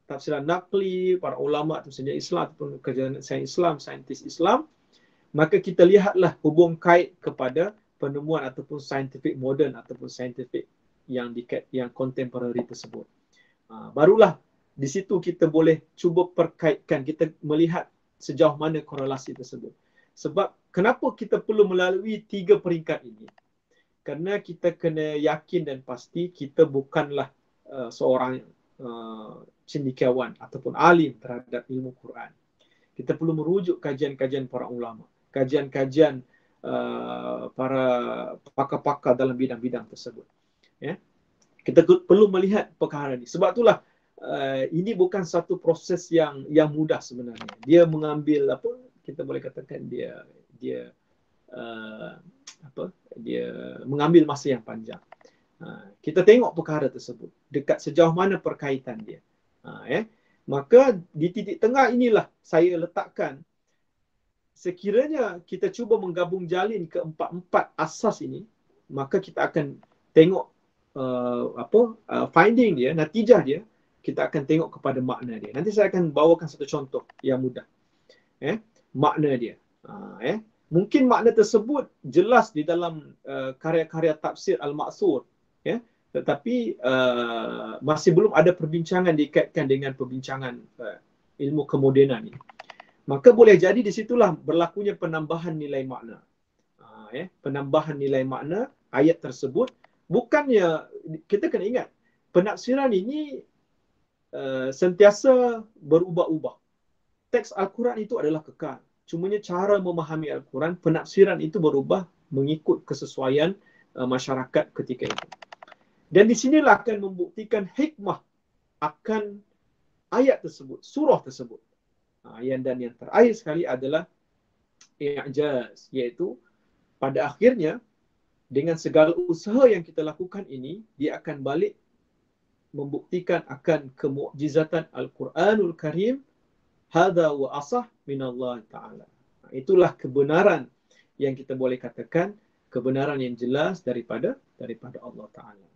tafsiran naqli, para ulama tafsir Islam ataupun kerjaan sains Islam, saintis Islam, maka kita lihatlah hubung kait kepada penemuan ataupun scientific modern ataupun scientific yang contemporary tersebut. Barulah di situ kita boleh cuba perkaitkan, kita melihat sejauh mana korelasi tersebut. Sebab kenapa kita perlu melalui tiga peringkat ini? Kerana kita kena yakin dan pasti kita bukanlah seorang cendekiawan ataupun alim terhadap ilmu Quran. Kita perlu merujuk kajian-kajian para ulama, kajian-kajian para pakar-pakar dalam bidang-bidang tersebut. Kita perlu melihat perkara ini. Sebab itulah ini bukan satu proses yang mudah sebenarnya. Dia mengambil kita boleh katakan dia mengambil masa yang panjang. Kita tengok perkara tersebut, dekat sejauh mana perkaitan dia. Maka di titik tengah inilah saya letakkan, sekiranya kita cuba menggabung jalin keempat-empat asas ini, maka kita akan tengok finding dia, natijah dia, kita akan tengok kepada makna dia. Nanti saya akan bawakan satu contoh yang mudah. Makna dia. Mungkin makna tersebut jelas di dalam karya-karya tafsir Al-Ma'thur, tetapi masih belum ada perbincangan dikaitkan dengan perbincangan ilmu kemodenan ini. maka boleh jadi di situlah berlakunya penambahan nilai makna. Penambahan nilai makna ayat tersebut. Bukannya, kita kena ingat, penafsiran ini sentiasa berubah-ubah. Teks Al-Quran itu adalah kekal. Cumanya cara memahami Al-Quran, penafsiran itu berubah mengikut kesesuaian masyarakat ketika itu. Dan di sinilah akan membuktikan hikmah akan ayat tersebut, surah tersebut. Dan yang terakhir sekali adalah i'jaz, iaitu pada akhirnya dengan segala usaha yang kita lakukan ini, dia akan balik membuktikan akan kemukjizatan Al-Quranul Karim. Hadza wa asah minallah ta'ala. Itulah kebenaran yang kita boleh katakan, kebenaran yang jelas daripada Allah Ta'ala.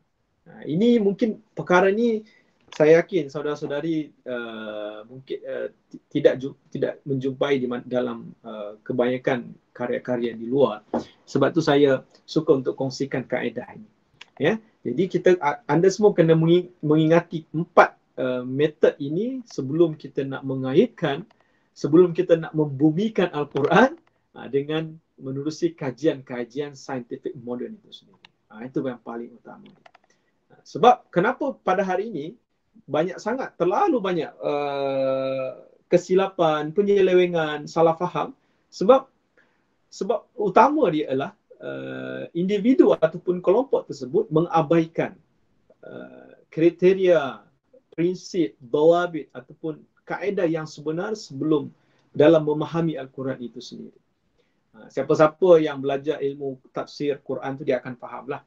Ini mungkin perkara ni saya yakin saudara-saudari mungkin tidak menjumpai dalam kebanyakan karya-karya di luar. Sebab tu saya suka untuk kongsikan kaedah ini. Ya, jadi anda semua kena mengingati 4 metod ini sebelum kita nak mengaitkan, sebelum kita nak membumikan Al-Quran dengan menerusi kajian-kajian saintifik moden itu sendiri. Itu yang paling utama. Sebab kenapa pada hari ini terlalu banyak kesilapan, penyelewengan, salah faham. Sebab utama dia adalah individu ataupun kelompok tersebut mengabaikan kriteria, prinsip, dawabit ataupun kaedah yang sebenar sebelum dalam memahami Al-Quran itu sendiri. Siapa-siapa yang belajar ilmu tafsir Quran tu dia akan fahamlah.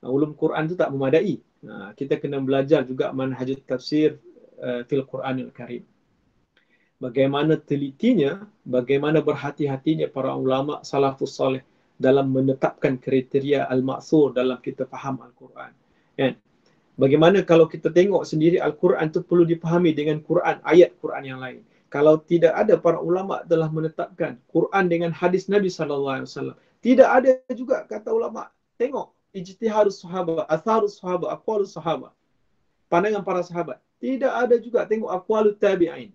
Ulum Quran tu tak memadai. Kita kena belajar juga manhajut tafsir fil Quranil Karim. Bagaimana telitinya, bagaimana berhati-hatinya para ulama salafus salih dalam menetapkan kriteria al-ma'thur dalam kita faham Al-Quran. Bagaimana kalau kita tengok sendiri Al-Quran itu perlu dipahami dengan Quran, ayat Quran yang lain. Kalau tidak ada para ulama telah menetapkan Quran dengan hadis Nabi SAW. Tidak ada juga kata ulama. Tengok ijtihadus sahabat, atharus sahabat, aqwalus sahabat. Pandangan para sahabat. Tidak ada juga tengok aqwalut tabi'in.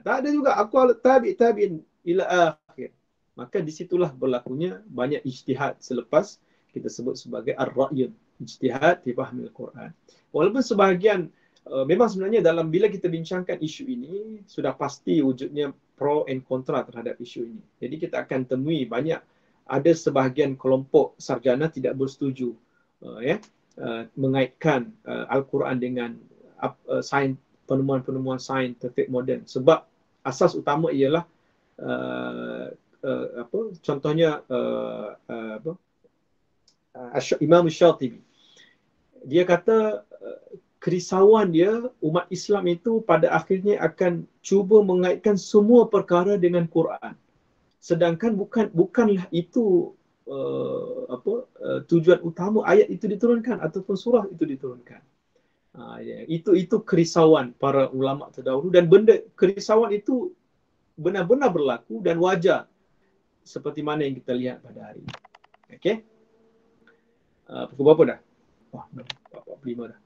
Tak ada juga aqwalut tabi'in ila akhir. Maka disitulah berlakunya banyak ijtihad selepas kita sebut sebagai ar-ra'yun. Ijtihad di fahmi Al-Quran. Walaupun sebahagian memang sebenarnya dalam bila kita bincangkan isu ini sudah pasti wujudnya pro and kontra terhadap isu ini. Jadi kita akan temui banyak ada sebahagian kelompok sarjana tidak bersetuju mengaitkan Al-Quran dengan penemuan-penemuan saintifik moden. Sebab asas utama ialah contohnya Imam Syatibi. Dia kata kerisauan dia umat Islam itu pada akhirnya akan cuba mengaitkan semua perkara dengan Quran. Sedangkan bukanlah itu tujuan utama ayat itu diturunkan ataupun surah itu diturunkan. Itu kerisauan para ulama terdahulu dan kerisauan itu benar-benar berlaku dan wajar seperti mana yang kita lihat pada hari ini. Okey. Pukul berapa dah? Wah, 45 dah.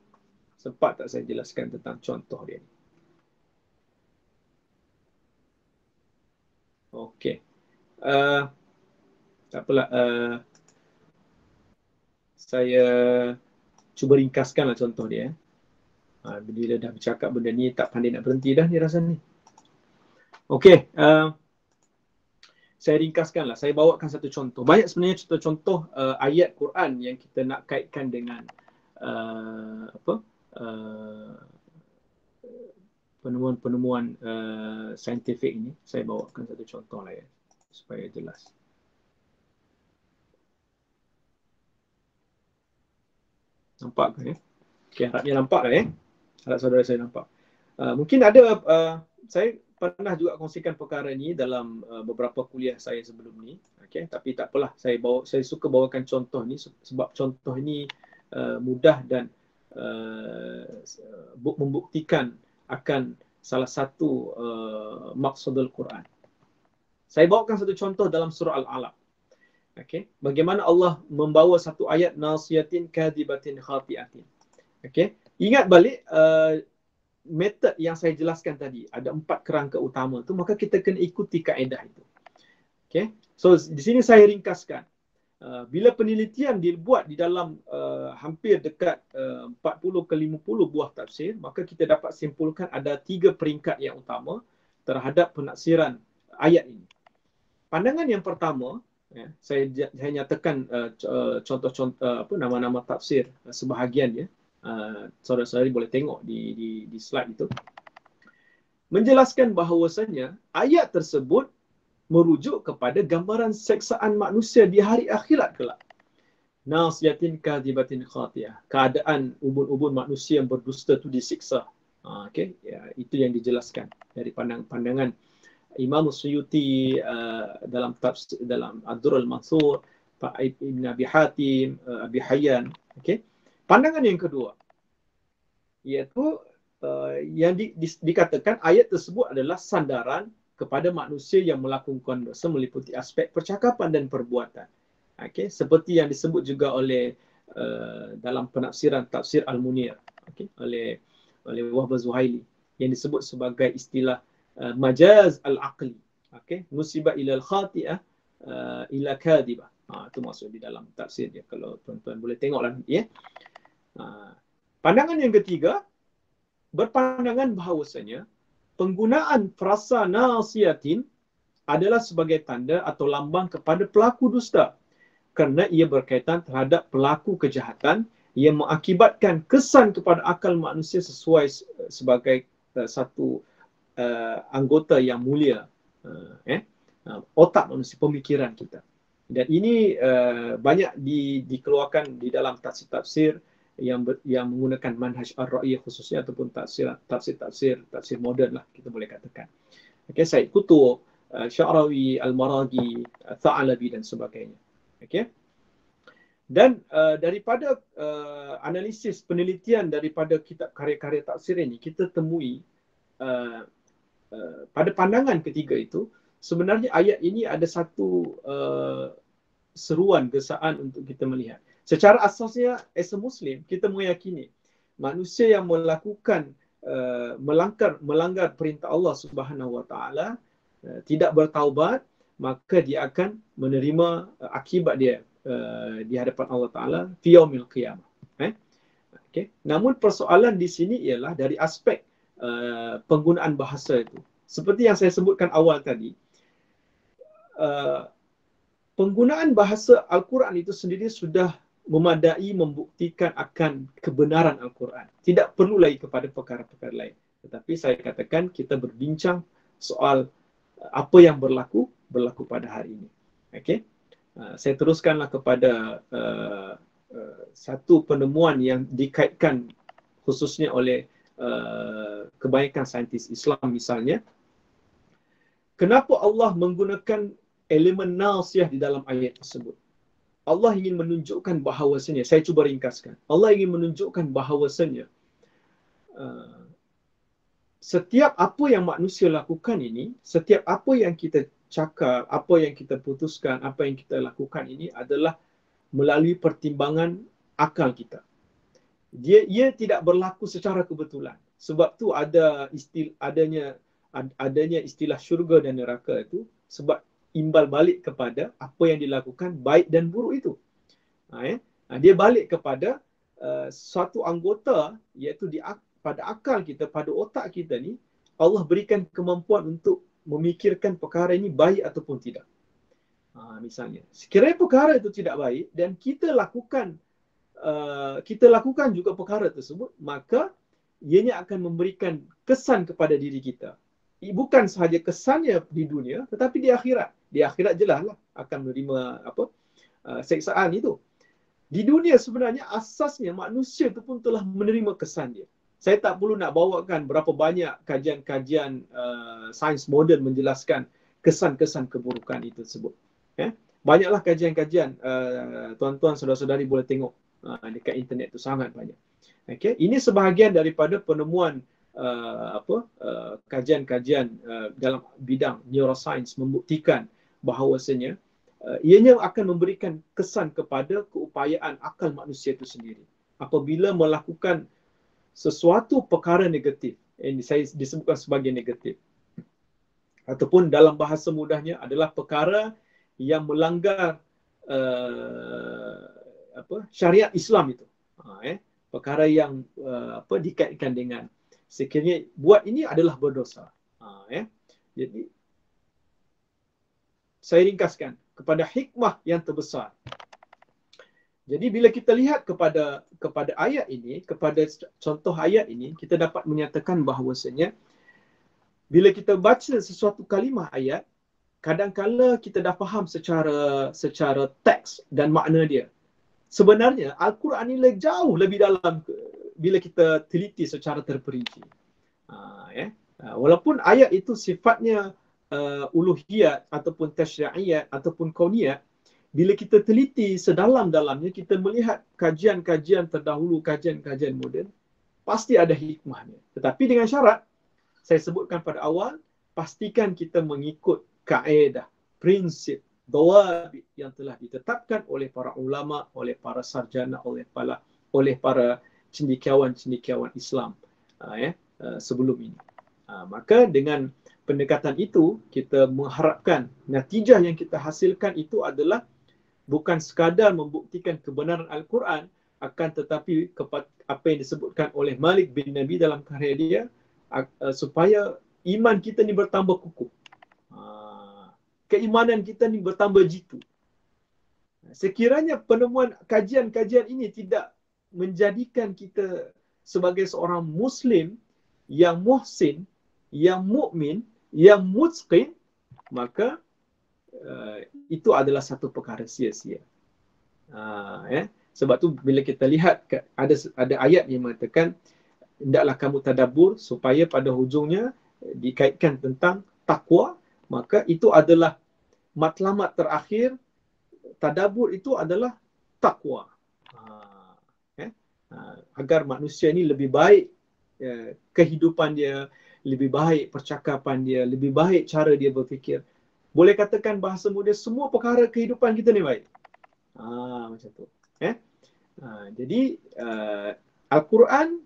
Sempat tak saya jelaskan tentang contoh dia ni? Okey. Tak apalah. Saya cuba ringkaskanlah contoh dia. Bila dah bercakap benda ni tak pandai nak berhenti dah ni rasa ni. Okey. Saya ringkaskanlah. Saya bawakan satu contoh. Banyak sebenarnya contoh-contoh ayat Quran yang kita nak kaitkan dengan penemuan-penemuan saintifik ini. Saya bawakan satu contoh lah ya, supaya jelas. Nampak kan ya? Okay, harapnya nampak lah ya. Harap saudara saya nampak. Mungkin ada, saya pernah juga kongsikan perkara ini dalam beberapa kuliah saya sebelum ni. Okay, tapi tak apalah, saya suka bawakan contoh ni sebab contoh ini mudah dan membuktikan akan salah satu maksudul Quran. Saya bawakan satu contoh dalam surah Al-Alaq. Okay, bagaimana Allah membawa satu ayat nasiyatin kadibatin khati'atin. Okay, ingat balik metod yang saya jelaskan tadi, ada 4 kerangka utama tu, maka kita kena ikuti kaedah itu. Okay? So di sini saya ringkaskan. Bila penelitian dibuat di dalam hampir dekat 40 ke 50 buah tafsir, maka kita dapat simpulkan ada 3 peringkat yang utama terhadap penafsiran ayat ini. Pandangan yang pertama, saya nyatakan contoh-contoh nama-nama tafsir sebahagian ya. Saudara-saudari boleh tengok di slide itu. Menjelaskan bahawasanya ayat tersebut merujuk kepada gambaran seksaan manusia di hari akhirat kelak. Nasiyatin kadhibatin khatiyah. Keadaan ubun-ubun manusia yang berdusta itu disiksa. Okay? Ya, itu yang dijelaskan dari pandangan Imam Suyuti dalam tafsir, dalam Ad-Durrul Mansur, Pak Ibn Abi Hatim, Abi Hayyan. Okay? Pandangan yang kedua, iaitu yang dikatakan ayat tersebut adalah sandaran kepada manusia yang melakukan dosa meliputi aspek percakapan dan perbuatan. Okay? Seperti yang disebut juga oleh dalam penafsiran tafsir Al-Munir, okay? oleh Wahbah Zuhaili, yang disebut sebagai istilah majaz al-aqli. Okay? Nusiba ila al-khati'ah ila kadhibah. Itu maksud di dalam tafsir dia, kalau tuan-tuan boleh tengoklah nanti ya. Pandangan yang ketiga berpandangan bahawasanya penggunaan frasa nasiyatin adalah sebagai tanda atau lambang kepada pelaku dusta kerana ia berkaitan terhadap pelaku kejahatan yang mengakibatkan kesan kepada akal manusia sesuai sebagai satu anggota yang mulia, otak manusia, pemikiran kita. Dan ini banyak dikeluarkan di dalam tafsir-tafsir yang menggunakan manhaj ar-ra'iyah khususnya, ataupun tafsir moden lah kita boleh katakan. Okay, Said Qutb, Sya'rawi, Al-Maraghi, Tha'alabi dan sebagainya. Okay. Dan daripada analisis penelitian daripada kitab karya-karya tafsir ini, kita temui pada pandangan ketiga itu, sebenarnya ayat ini ada satu seruan, gesaan untuk kita melihat. Secara asasnya, as a Muslim, kita meyakini manusia yang melakukan melanggar perintah Allah Subhanahu Wa Taala, tidak bertaubat, maka dia akan menerima akibat dia di hadapan Allah Taala fi yaumil qiyamah. Okay. Namun persoalan di sini ialah dari aspek penggunaan bahasa itu. Seperti yang saya sebutkan awal tadi, penggunaan bahasa Al-Quran itu sendiri sudah memadai membuktikan akan kebenaran Al-Quran. Tidak perlu lagi kepada perkara-perkara lain. Tetapi saya katakan kita berbincang soal apa yang berlaku pada hari ini. Okay? Saya teruskanlah kepada satu penemuan yang dikaitkan khususnya oleh kebanyakan saintis Islam misalnya. Kenapa Allah menggunakan elemen nasiyah di dalam ayat tersebut? Allah ingin menunjukkan bahawasanya, saya cuba ringkaskan, Allah ingin menunjukkan bahawasanya setiap apa yang manusia lakukan ini, setiap apa yang kita cakap, apa yang kita putuskan, apa yang kita lakukan ini adalah melalui pertimbangan akal kita. Ia tidak berlaku secara kebetulan. Sebab tu adanya istilah syurga dan neraka itu sebab imbal balik kepada apa yang dilakukan baik dan buruk itu. Dia balik kepada suatu anggota, iaitu pada akal kita, pada otak kita ni, Allah berikan kemampuan untuk memikirkan perkara ini baik ataupun tidak. Misalnya, sekiranya perkara itu tidak baik dan kita lakukan juga perkara tersebut, maka ianya akan memberikan kesan kepada diri kita. Bukan sahaja kesannya di dunia, tetapi di akhirat. Di akhirat jelaslah akan menerima seksaan itu. Di dunia sebenarnya asasnya manusia itu pun telah menerima kesan dia. Saya tak perlu nak bawakan berapa banyak kajian-kajian sains moden menjelaskan kesan-kesan keburukan itu tersebut. Banyaklah kajian-kajian, tuan-tuan, saudara-saudari boleh tengok dekat internet itu, sangat banyak. Okay? Ini sebahagian daripada penemuan kajian-kajian dalam bidang neuroscience membuktikan bahawasanya ianya akan memberikan kesan kepada keupayaan akal manusia itu sendiri. Apabila melakukan sesuatu perkara negatif, ini saya disebutkan sebagai negatif. Ataupun dalam bahasa mudahnya adalah perkara yang melanggar syariat Islam itu. Perkara yang dikaitkan dengan sekiranya buat ini adalah berdosa. Jadi saya ringkaskan kepada hikmah yang terbesar. Jadi bila kita lihat kepada ayat ini, kepada contoh ayat ini, kita dapat menyatakan bahawasanya bila kita baca sesuatu kalimah ayat, kadang-kala kita dah faham secara teks dan makna dia. Sebenarnya Al-Quran ini jauh lebih dalam bila kita teliti secara terperinci. Walaupun ayat itu sifatnya uluhiyat ataupun tasyri'iyat ataupun kauniyat, bila kita teliti sedalam-dalamnya, kita melihat kajian-kajian terdahulu, kajian-kajian moden, pasti ada hikmahnya. Tetapi dengan syarat, saya sebutkan pada awal, pastikan kita mengikut kaedah, prinsip, dawabit yang telah ditetapkan oleh para ulama, oleh para sarjana, oleh para cendekiawan-cendekiawan Islam sebelum ini. Maka dengan pendekatan itu, kita mengharapkan natijah yang kita hasilkan itu adalah bukan sekadar membuktikan kebenaran Al-Quran, akan tetapi apa yang disebutkan oleh Malik bin Nabi dalam karya dia, supaya iman kita ni bertambah kukuh. Keimanan kita ni bertambah jitu. Sekiranya penemuan kajian-kajian ini tidak menjadikan kita sebagai seorang Muslim yang muhsin, yang mukmin, yang mutqin, maka itu adalah satu perkara sia-sia. Sebab tu bila kita lihat ada ayat yang mengatakan hendaklah kamu tadabbur supaya pada hujungnya dikaitkan tentang takwa, maka itu adalah matlamat terakhir. Tadabbur itu adalah takwa. Agar manusia ini lebih baik kehidupan dia, lebih baik percakapan dia, lebih baik cara dia berfikir. Boleh katakan bahasa mudah, semua perkara kehidupan kita ni baik. Macam tu. Jadi Al-Quran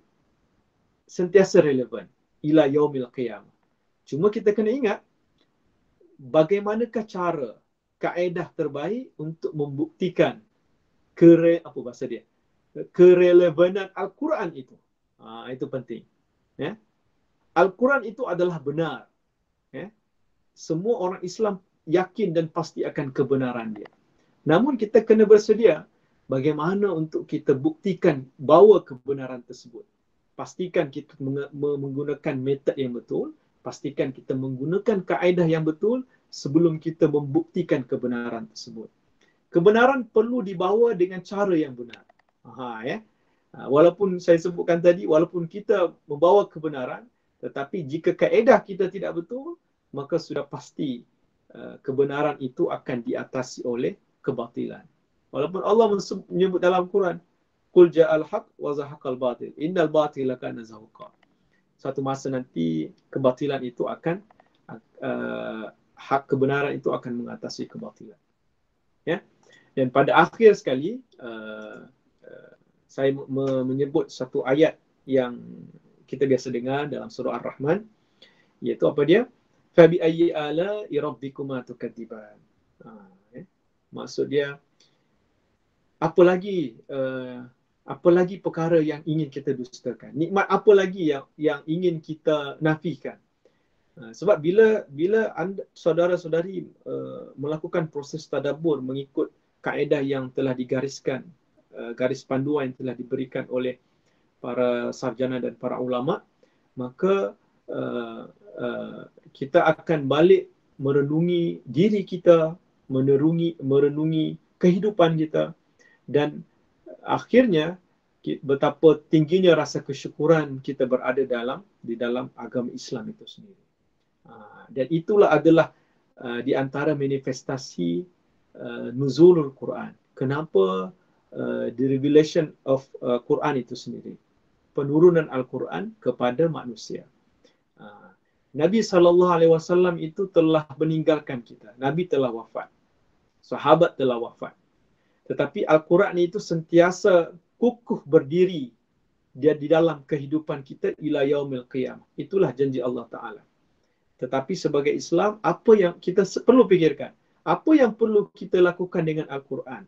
sentiasa relevan ila yaumil qiyamah. Cuma kita kena ingat bagaimanakah cara, kaedah terbaik untuk membuktikan kerelevanan Al-Quran itu. Itu penting. Al-Quran itu adalah benar. Semua orang Islam yakin dan pasti akan kebenaran dia. Namun kita kena bersedia bagaimana untuk kita buktikan bahawa kebenaran tersebut. Pastikan kita menggunakan metod yang betul, pastikan kita menggunakan kaedah yang betul sebelum kita membuktikan kebenaran tersebut. Kebenaran perlu dibawa dengan cara yang benar. Walaupun saya sebutkan tadi, walaupun kita membawa kebenaran, tetapi jika kaedah kita tidak betul, maka sudah pasti kebenaran itu akan diatasi oleh kebatilan. Walaupun Allah menyebut dalam Quran, Qul ja'al haq wa zahaqal batil, innal batila kana zahuqa. Suatu masa nanti kebatilan itu akan hak kebenaran itu akan mengatasi kebatilan. Dan pada akhir sekali saya menyebut satu ayat yang kita biasa dengar dalam surah Ar-Rahman, iaitu apa dia? Fabi ayyi ala'i rabbikuma tukadziban. Maksud dia, apa lagi perkara yang ingin kita dustakan? Nikmat apa lagi yang ingin kita nafikan? Sebab bila anda, saudara-saudari melakukan proses tadabbur mengikut kaedah yang telah digariskan, garis panduan yang telah diberikan oleh para sarjana dan para ulama, maka kita akan balik merenungi diri kita, merenungi kehidupan kita, dan akhirnya betapa tingginya rasa kesyukuran kita berada di dalam agama Islam itu sendiri. Dan itulah adalah di antara manifestasi nuzulul Quran. Kenapa the revelation of Quran itu sendiri, penurunan Al-Quran kepada manusia. Nabi SAW itu telah meninggalkan kita. Nabi telah wafat. Sahabat telah wafat. Tetapi Al-Quran itu sentiasa kukuh berdiri dia di dalam kehidupan kita ila yaumil qiyamah. Itulah janji Allah Ta'ala. Tetapi sebagai Islam, apa yang kita perlu fikirkan? Apa yang perlu kita lakukan dengan Al-Quran?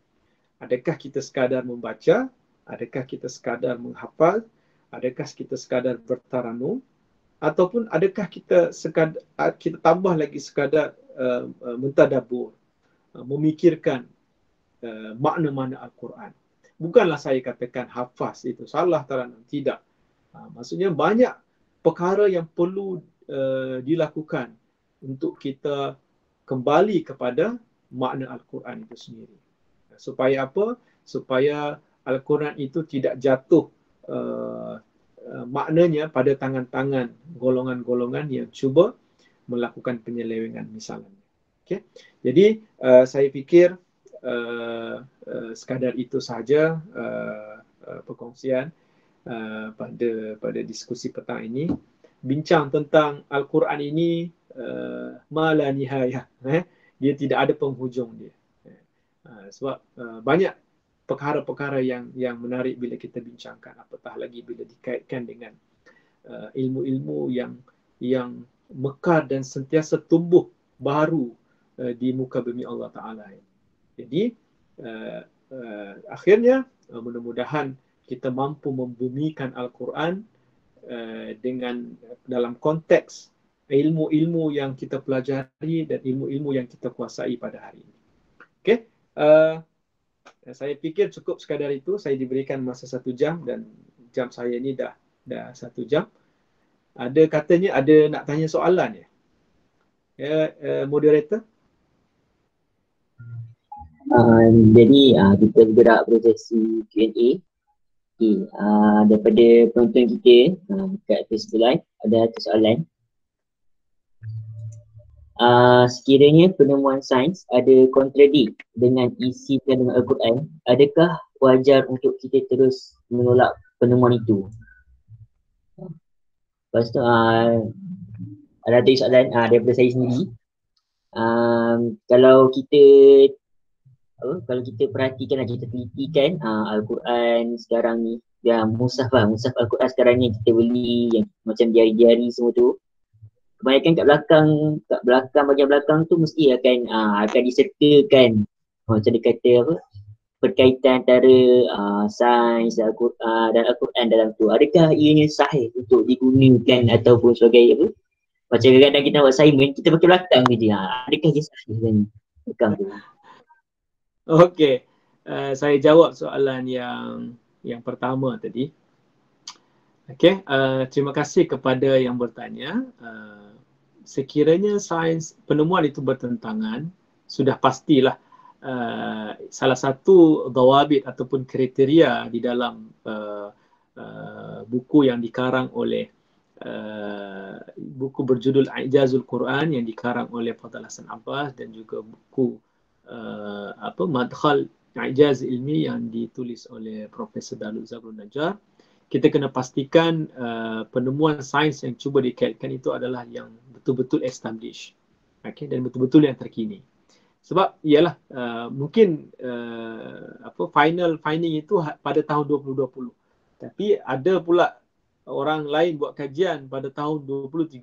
Adakah kita sekadar membaca? Adakah kita sekadar menghafal? Adakah kita sekadar bertaranum? Ataupun adakah kita tambah lagi sekadar mentadabbur, memikirkan makna-makna Al-Quran? Bukanlah saya katakan hafaz itu salah taranum, tidak. Maksudnya banyak perkara yang perlu dilakukan untuk kita kembali kepada makna Al-Quran itu sendiri. Supaya apa? Supaya Al-Quran itu tidak jatuh maknanya pada tangan-tangan golongan-golongan yang cuba melakukan penyelewengan misalnya. Okay? Jadi saya fikir sekadar itu sahaja perkongsian pada diskusi petang ini. Bincang tentang Al-Quran ini ma la nihayah. Dia tidak ada penghujung dia. Sebab banyak perkara-perkara yang menarik bila kita bincangkan, apatah lagi bila dikaitkan dengan ilmu-ilmu yang mekar dan sentiasa tumbuh baru di muka bumi Allah Ta'ala. Jadi akhirnya mudah-mudahan kita mampu membumikan Al-Quran dengan dalam konteks ilmu-ilmu yang kita pelajari dan ilmu-ilmu yang kita kuasai pada hari ini. Okey, saya fikir cukup sekadar itu. Saya diberikan masa 1 jam dan jam saya ini dah 1 jam. Ada katanya ada nak tanya soalan ya? Moderator? Jadi kita bergerak prosesi Q&A. Okay, daripada penonton kita kat Facebook Live ada satu soalan. Sekiranya penemuan sains ada kontradik dengan isi kandungan Al-Quran, adakah wajar untuk kita terus menolak penemuan itu? Lepas tu ada soalan daripada saya sendiri. Kalau kita perhatikan dan kita telitikan Al-Quran sekarang ni, mushaf Al-Quran sekarang ni kita beli yang macam diari-diari semua tu, kebanyakan kat belakang bahagian belakang tu mesti akan disertakan macam dia kata berkaitan antara sains dan Al-Quran dalam tu. Adakah ianya sahih untuk digunakan ataupun sebagai macam kadang-kadang kita buat assignment kita pakai belakang je. Adakah ia sahih kan belakang tu? Okey, saya jawab soalan yang pertama tadi. Okey, terima kasih kepada yang bertanya. Sekiranya sains penemuan itu bertentangan, sudah pastilah salah satu dawabit ataupun kriteria di dalam buku yang dikarang oleh buku berjudul Ijazul Quran yang dikarang oleh Fadl Hasan Abbas dan juga buku Madkhal Ijaz Ilmi yang ditulis oleh Profesor Dalut Zabrul Najjar. Kita kena pastikan penemuan sains yang cuba dikaitkan itu adalah yang betul-betul established, okay, dan betul-betul yang terkini. Sebab ialah mungkin final finding itu pada tahun 2020, tapi ada pula orang lain buat kajian pada tahun 2030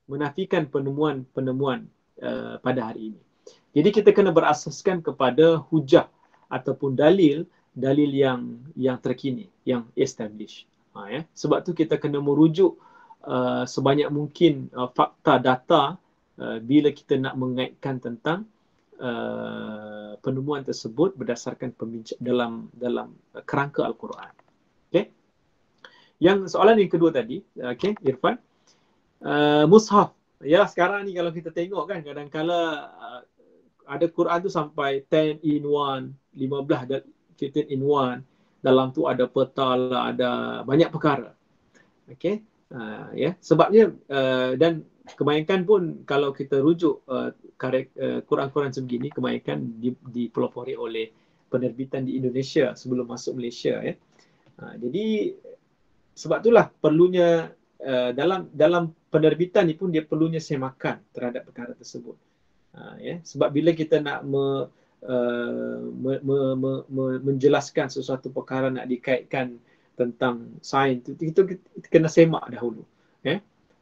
menafikan penemuan-penemuan pada hari ini. Jadi kita kena berasaskan kepada hujah ataupun dalil yang terkini, yang established. Sebab tu kita kena merujuk sebanyak mungkin fakta data bila kita nak mengaitkan tentang penemuan tersebut berdasarkan dalam kerangka Al-Quran. Okay? Yang soalan yang kedua tadi, okay, Irfan, mushaf. Ya, sekarang ni kalau kita tengok kan kadang-kala ada Quran tu sampai 10 in 1, 15 dan 15 in 1. Dalam tu ada peta lah, ada banyak perkara. Okey. Sebabnya dan kebanyakan pun kalau kita rujuk Quran-Quran sebegini kebanyakan dipelopori oleh penerbitan di Indonesia sebelum masuk Malaysia ya. Jadi sebab itulah perlunya dalam penerbitan ni pun dia perlunya semakan terhadap perkara tersebut. Sebab bila kita nak menjelaskan sesuatu perkara, nak dikaitkan tentang sains itu kita kena semak dahulu.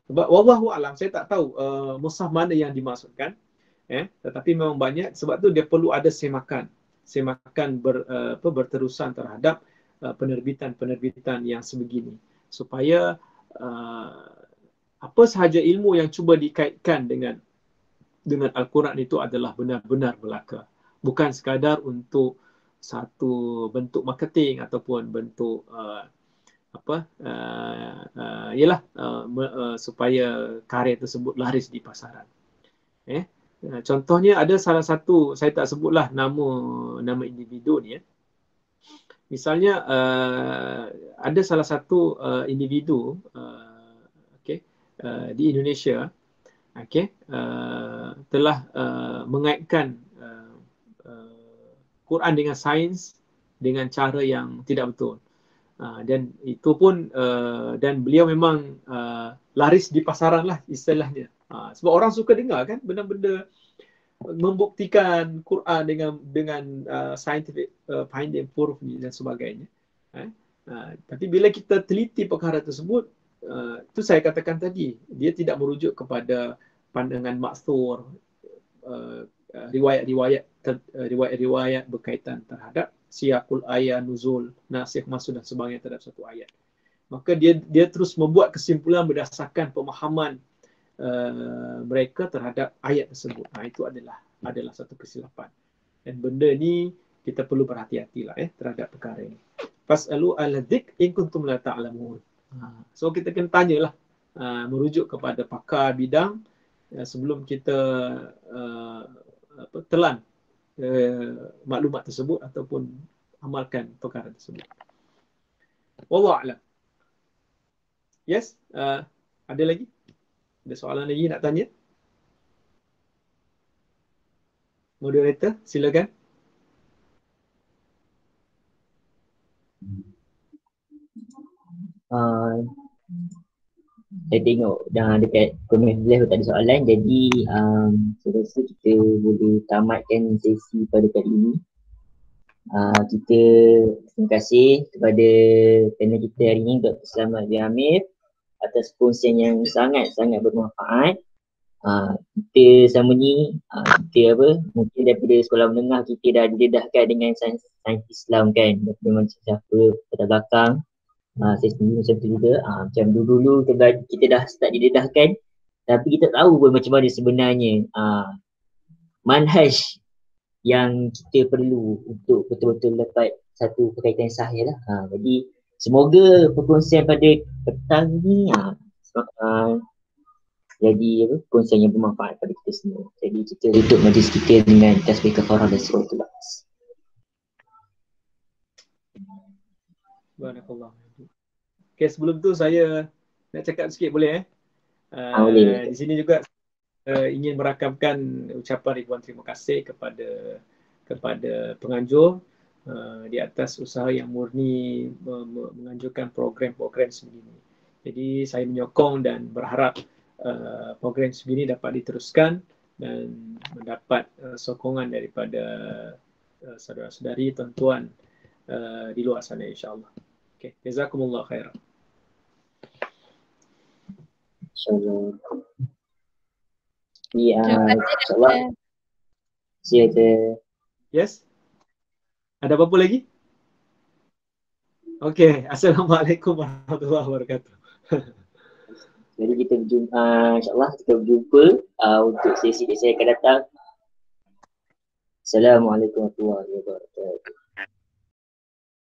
Sebab wallahu alam, saya tak tahu mushaf mana yang dimaksudkan. Tetapi memang banyak, sebab tu dia perlu ada semakan berterusan terhadap penerbitan-penerbitan yang sebegini, supaya apa sahaja ilmu yang cuba dikaitkan dengan Al-Quran itu adalah benar-benar belaka, bukan sekadar untuk satu bentuk marketing ataupun bentuk supaya karya tersebut laris di pasaran. Contohnya ada salah satu, saya tak sebutlah nama individu ni. Misalnya ada salah satu individu di Indonesia telah mengaitkan Quran dengan sains dengan cara yang tidak betul. Dan itu pun dan beliau memang laris di pasaran lah istilahnya. Sebab orang suka dengar kan benda-benda membuktikan Quran dengan scientific finding proof dan sebagainya. Tapi bila kita teliti perkara tersebut, itu saya katakan tadi, dia tidak merujuk kepada pandangan maksur, riwayat-riwayat berkaitan terhadap siyaqul ayat, nuzul, nasikh, mansukh dan sebagainya terhadap satu ayat. Maka dia terus membuat kesimpulan berdasarkan pemahaman mereka terhadap ayat tersebut. Itu adalah satu kesilapan. Dan benda ni kita perlu berhati-hatilah terhadap perkara ini. Fas'alu al-dzikr in kuntum la ta'lamun. So kita kena tanyalah, merujuk kepada pakar bidang sebelum kita telan maklumat tersebut ataupun amalkan perkara tersebut. Wallahu a'lam. Yes, ada lagi? Ada soalan lagi nak tanya? Moderator, silakan. Saya tengok dah dekat komen live tak ada soalan, jadi saya rasa kita boleh tamatkan sesi pada kali ini. Kita terima kasih kepada panel kita hari ini, Dr. Selamat bin Amir, atas perkongsian yang sangat-sangat bermanfaat. Kita sama ni, mungkin daripada sekolah menengah kita dah didedahkan dengan sains Islam kan, daripada macam siapa pada belakang. Saya sendiri macam tu juga, macam dulu kita dah start didedahkan, tapi kita tahu pun macam mana sebenarnya manhaj yang kita perlu untuk betul-betul dapat satu perkaitan sahih lah. Jadi semoga perkongsian pada petang ni jadi perkongsian yang bermanfaat pada kita semua. Jadi kita tutup majlis kita dengan tasbih kafarah dan suratul Baqarah. Barakallah. Okay, sebelum tu saya nak cakap sikit boleh Boleh. Di sini juga ingin merakamkan ucapan ribuan terima kasih kepada penganjur di atas usaha yang murni menganjurkan program-program sebegini. Jadi saya menyokong dan berharap program sebegini dapat diteruskan dan mendapat sokongan daripada saudara-saudari, tuan-tuan di luar sana insya-Allah. Okay, jazakumullah khairan. InsyaAllah. Ya, insyaAllah. Siapa? Yes? Ada apa-apa lagi? Okay, Assalamualaikum warahmatullahi wabarakatuh. Jadi kita berjumpa, insyaAllah kita berjumpa untuk sesi yang akan datang. Assalamualaikum warahmatullahi wabarakatuh.